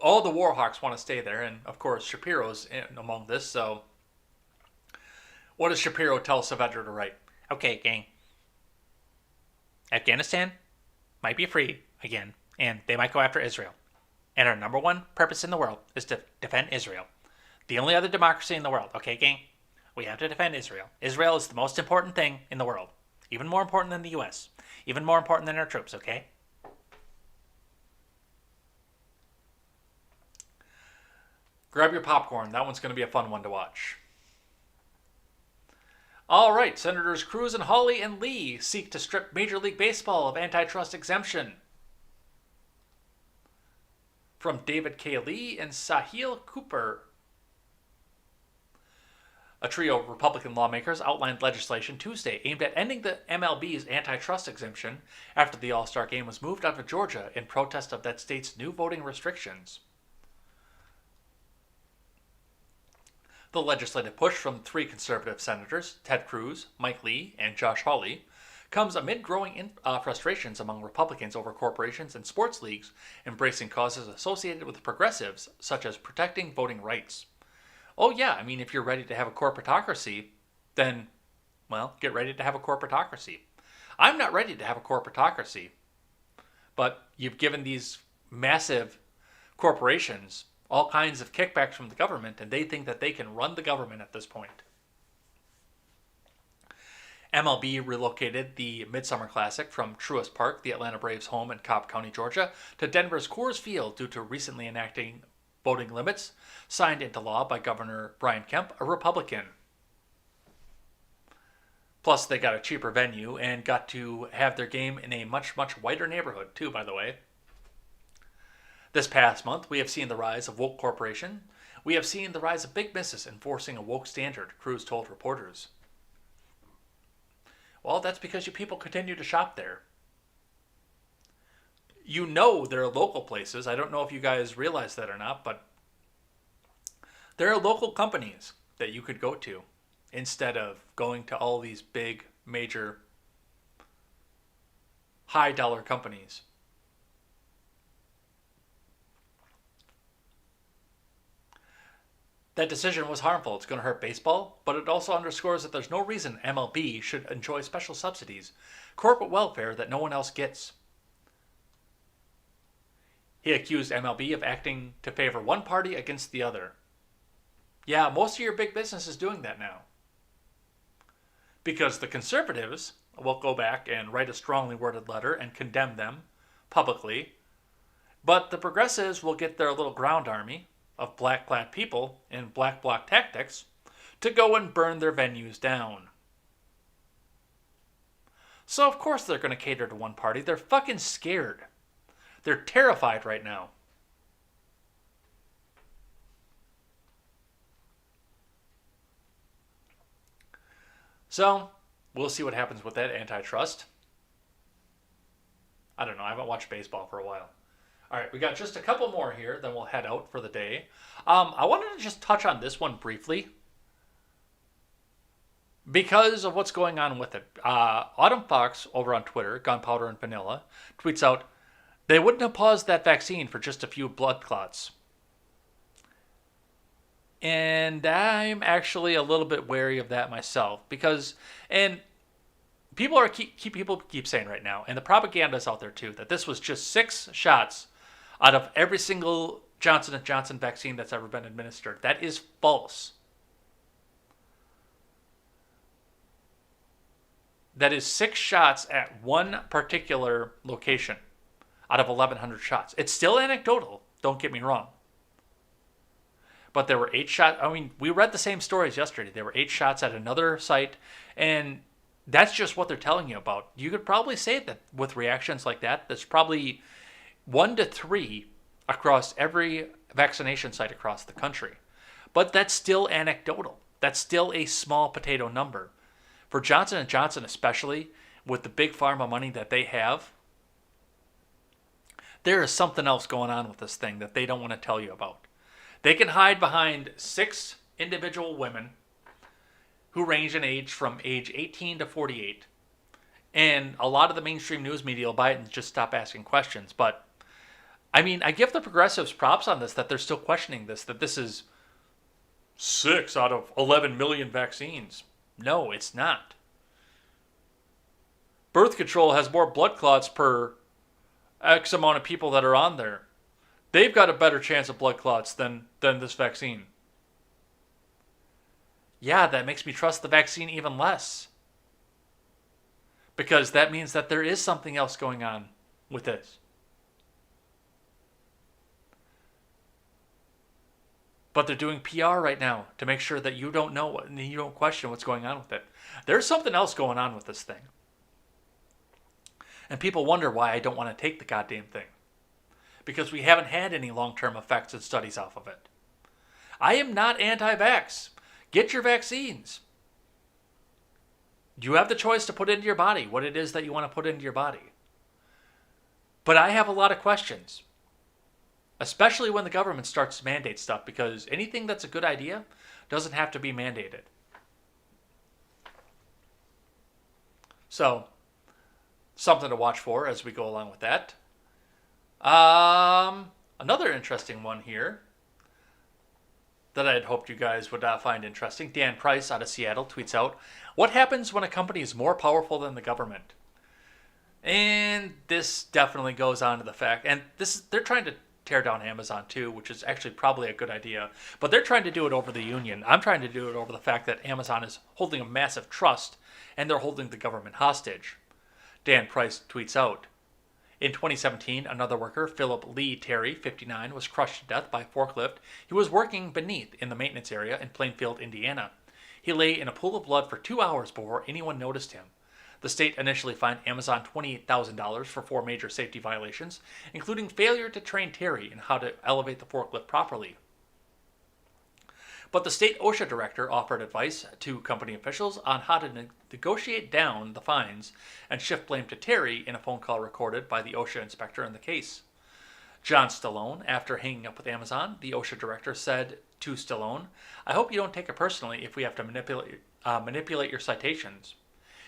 all the Warhawks want to stay there, and of course Shapiro's among this, so what does Shapiro tell Saavedra to write? Okay, gang. Afghanistan might be free again, and they might go after Israel. And our number one purpose in the world is to defend Israel. The only other democracy in the world, okay, gang? We have to defend Israel. Israel is the most important thing in the world. Even more important than the U.S. Even more important than our troops, okay? Grab your popcorn. That one's going to be a fun one to watch. All right, Senators Cruz and Hawley and Lee seek to strip Major League Baseball of antitrust exemption. From David K. Lee and Sahil Cooper. A trio of Republican lawmakers outlined legislation Tuesday aimed at ending the MLB's antitrust exemption after the All-Star Game was moved out of Georgia in protest of that state's new voting restrictions. The legislative push from three conservative senators, Ted Cruz, Mike Lee, and Josh Hawley, comes amid growing frustrations among Republicans over corporations and sports leagues embracing causes associated with progressives, such as protecting voting rights. Oh yeah, I mean, if you're ready to have a corporatocracy, then, well, get ready to have a corporatocracy. I'm not ready to have a corporatocracy, but you've given these massive corporations all kinds of kickbacks from the government, and they think that they can run the government at this point. MLB relocated the Midsummer Classic from Truist Park, the Atlanta Braves' home in Cobb County, Georgia, to Denver's Coors Field due to recently enacting voting limits signed into law by Governor Brian Kemp, a Republican. Plus, they got a cheaper venue and got to have their game in a much, much whiter neighborhood, too, by the way. This past month, we have seen the rise of woke corporation. We have seen the rise of big business enforcing a woke standard, Cruz told reporters. Well, that's because you people continue to shop there. You know there are local places. I don't know if you guys realize that or not, but there are local companies that you could go to instead of going to all these big, major, high-dollar companies. That decision was harmful. It's going to hurt baseball, but it also underscores that there's no reason MLB should enjoy special subsidies, corporate welfare that no one else gets. He accused MLB of acting to favor one party against the other. Yeah, most of your big business is doing that now. Because the conservatives will go back and write a strongly worded letter and condemn them publicly But the progressives will get their little ground army of black-clad people in black bloc tactics to go and burn their venues down. So of course they're going to cater to one party. They're fucking scared. They're terrified right now. So, we'll see what happens with that antitrust. I don't know. I haven't watched baseball for a while. All right, we got just a couple more here, then we'll head out for the day. I wanted to just touch on this one briefly because of what's going on with it. Autumn Fox over on Twitter, Gunpowder and Vanilla, tweets out, they wouldn't have paused that vaccine for just a few blood clots. And I'm actually a little bit wary of that myself because, and people keep saying right now, and the propaganda is out there too, that this was just 6 shots out of every single Johnson & Johnson vaccine that's ever been administered. That is false. That is 6 shots at one particular location out of 1,100 shots. It's still anecdotal, don't get me wrong. But there were 8 shots. I mean, we read the same stories yesterday. There were 8 shots at another site, and that's just what they're telling you about. You could probably say that with reactions like that, there's probably 1 to 3 across every vaccination site across the country. But that's still anecdotal. That's still a small potato number. For Johnson & Johnson especially, with the big pharma money that they have, there is something else going on with this thing that they don't want to tell you about. They can hide behind 6 individual women who range in age from age 18 to 48. And a lot of the mainstream news media will buy it and just stop asking questions. But, I mean, I give the progressives props on this, that they're still questioning this, that this is 6 out of 11 million vaccines. No, it's not. Birth control has more blood clots per X amount of people that are on there. They've got a better chance of blood clots than this vaccine. Yeah, that makes me trust the vaccine even less. Because that means that there is something else going on with this. But they're doing PR right now to make sure that you don't know and you don't question what's going on with it. There's something else going on with this thing. And people wonder why I don't want to take the goddamn thing. Because we haven't had any long-term effects and studies off of it. I am not anti-vax. Get your vaccines. You have the choice to put into your body what it is that you want to put into your body. But I have a lot of questions. Especially when the government starts to mandate stuff, because anything that's a good idea doesn't have to be mandated. So, something to watch for as we go along with that. Another interesting one here that I had hoped you guys would find interesting. Dan Price out of Seattle tweets out, what happens when a company is more powerful than the government? And this definitely goes on to the fact, and they're trying to tear down Amazon too, which is actually probably a good idea, but they're trying to do it over the union. I'm trying to do it over the fact that Amazon is holding a massive trust and they're holding the government hostage. Dan Price tweets out, in 2017, another worker, Philip Lee Terry, 59, was crushed to death by a forklift he was working beneath in the maintenance area in Plainfield, Indiana. He lay in a pool of blood for 2 hours before anyone noticed him. The state initially fined Amazon $28,000 for 4 major safety violations, including failure to train Terry in how to elevate the forklift properly. But the state OSHA director offered advice to company officials on how to negotiate down the fines and shift blame to Terry in a phone call recorded by the OSHA inspector in the case. John Stallone, after hanging up with Amazon, the OSHA director said to Stallone, I hope you don't take it personally if we have to manipulate your citations.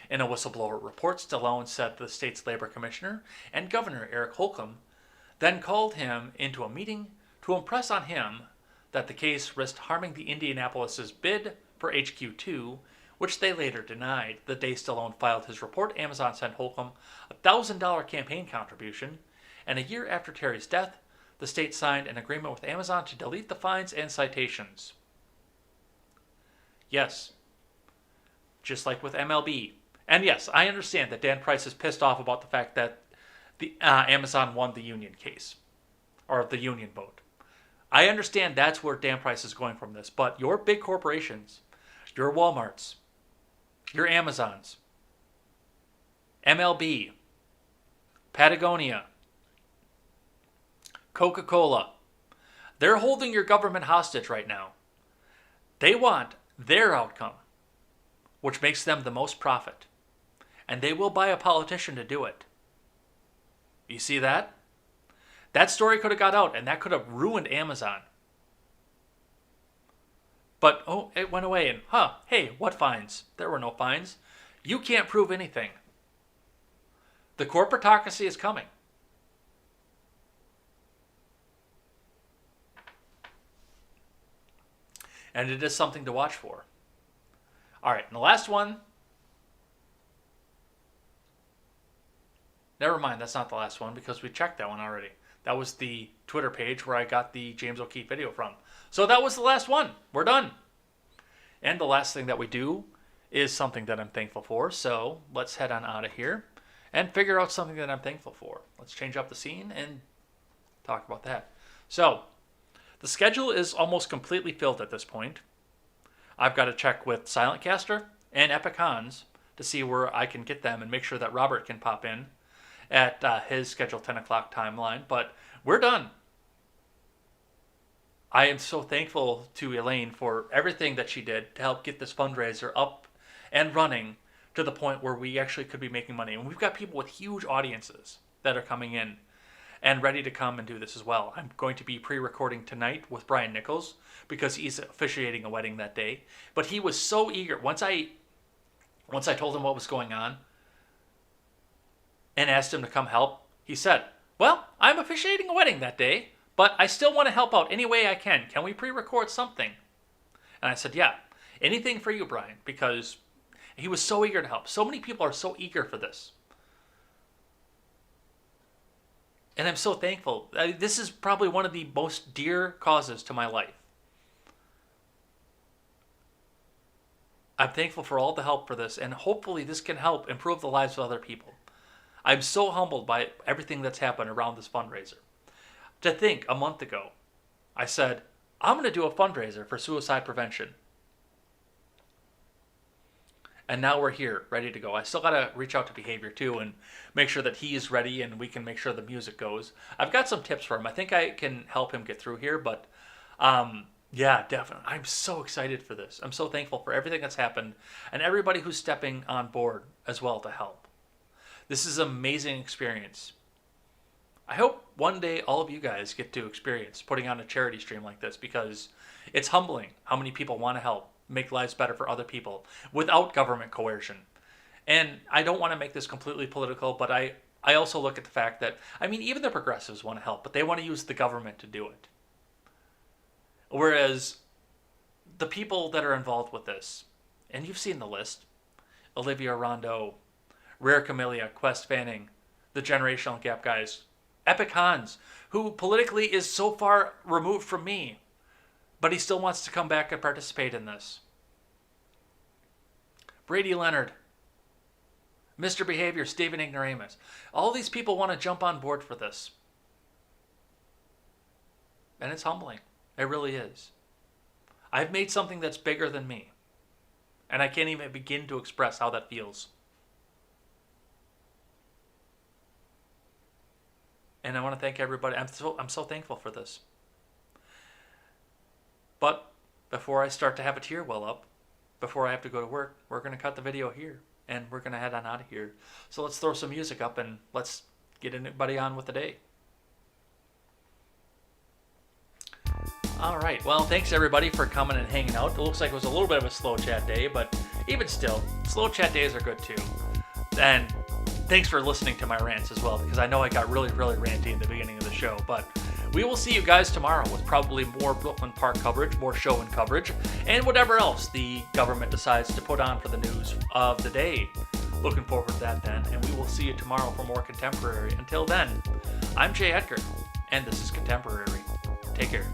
In a whistleblower report, Stallone said the state's labor commissioner and Governor Eric Holcomb then called him into a meeting to impress on him that the case risked harming the Indianapolis's bid for HQ2, which they later denied. The day Stallone filed his report, Amazon sent Holcomb a $1,000 campaign contribution, and a year after Terry's death, the state signed an agreement with Amazon to delete the fines and citations. Yes, just like with MLB. And yes, I understand that Dan Price is pissed off about the fact that the Amazon won the union case. or the union vote. I understand that's where Dan Price is going from this, but your big corporations, your Walmarts, your Amazons, MLB, Patagonia, Coca-Cola, they're holding your government hostage right now. They want their outcome, which makes them the most profit. And they will buy a politician to do it. You see that? That story could have got out, and that could have ruined Amazon. But, oh, it went away, and, hey, what fines? There were no fines. You can't prove anything. The corporatocracy is coming. And it is something to watch for. All right, and the last one. Never mind, that's not the last one because we checked that one already. That was the Twitter page where I got the James O'Keefe video from. So that was the last one. We're done. And the last thing that we do is something that I'm thankful for. So let's head on out of here and figure out something that I'm thankful for. Let's change up the scene and talk about that. So the schedule is almost completely filled at this point. I've got to check with Silentcaster and Epic Hans to see where I can get them and make sure that Robert can pop in at his scheduled 10 o'clock timeline. But we're done. I am so thankful to Elaine for everything that she did to help get this fundraiser up and running to the point where we actually could be making money. And we've got people with huge audiences that are coming in and ready to come and do this as well. I'm going to be pre-recording tonight with Brian Nichols because he's officiating a wedding that day. But he was so eager. Once I told him what was going on and asked him to come help, he said, well, I'm officiating a wedding that day, but I still want to help out any way I can. Can we pre-record something? And I said, yeah, anything for you, Brian, because he was so eager to help. So many people are so eager for this. And I'm so thankful. This is probably one of the most dear causes to my life. I'm thankful for all the help for this, and hopefully this can help improve the lives of other people. I'm so humbled by everything that's happened around this fundraiser. To think, a month ago, I said, I'm going to do a fundraiser for suicide prevention. And now we're here, ready to go. I still got to reach out to Behavior, too, and make sure that he's ready and we can make sure the music goes. I've got some tips for him. I think I can help him get through here, but yeah, definitely. I'm so excited for this. I'm so thankful for everything that's happened and everybody who's stepping on board as well to help. This is an amazing experience. I hope one day all of you guys get to experience putting on a charity stream like this because it's humbling how many people want to help make lives better for other people without government coercion. And I don't want to make this completely political, but I also look at the fact that, I mean, even the progressives want to help, but they want to use the government to do it. Whereas the people that are involved with this, and you've seen the list, Olivia Rondeau, Rare Camellia, Quest Fanning, the Generational Gap guys, Epic Hans, who politically is so far removed from me, but he still wants to come back and participate in this. Brady Leonard, Mr. Behavior, Stephen Ignoramus. All these people want to jump on board for this. And it's humbling. It really is. I've made something that's bigger than me. And I can't even begin to express how that feels. And I want to thank everybody. I'm so thankful for this. But before I start to have a tear well up, before I have to go to work, we're going to cut the video here. And we're going to head on out of here. So let's throw some music up and let's get anybody on with the day. All right. Well, thanks everybody for coming and hanging out. It looks like it was a little bit of a slow chat day, but even still, slow chat days are good too. And thanks for listening to my rants as well, because I know I got really, really ranty in the beginning of the show. But we will see you guys tomorrow with probably more Brooklyn Park coverage, more show and coverage, and whatever else the government decides to put on for the news of the day. Looking forward to that then, and we will see you tomorrow for more Contemporary. Until then, I'm Jay Edgar, and this is Contemporary. Take care.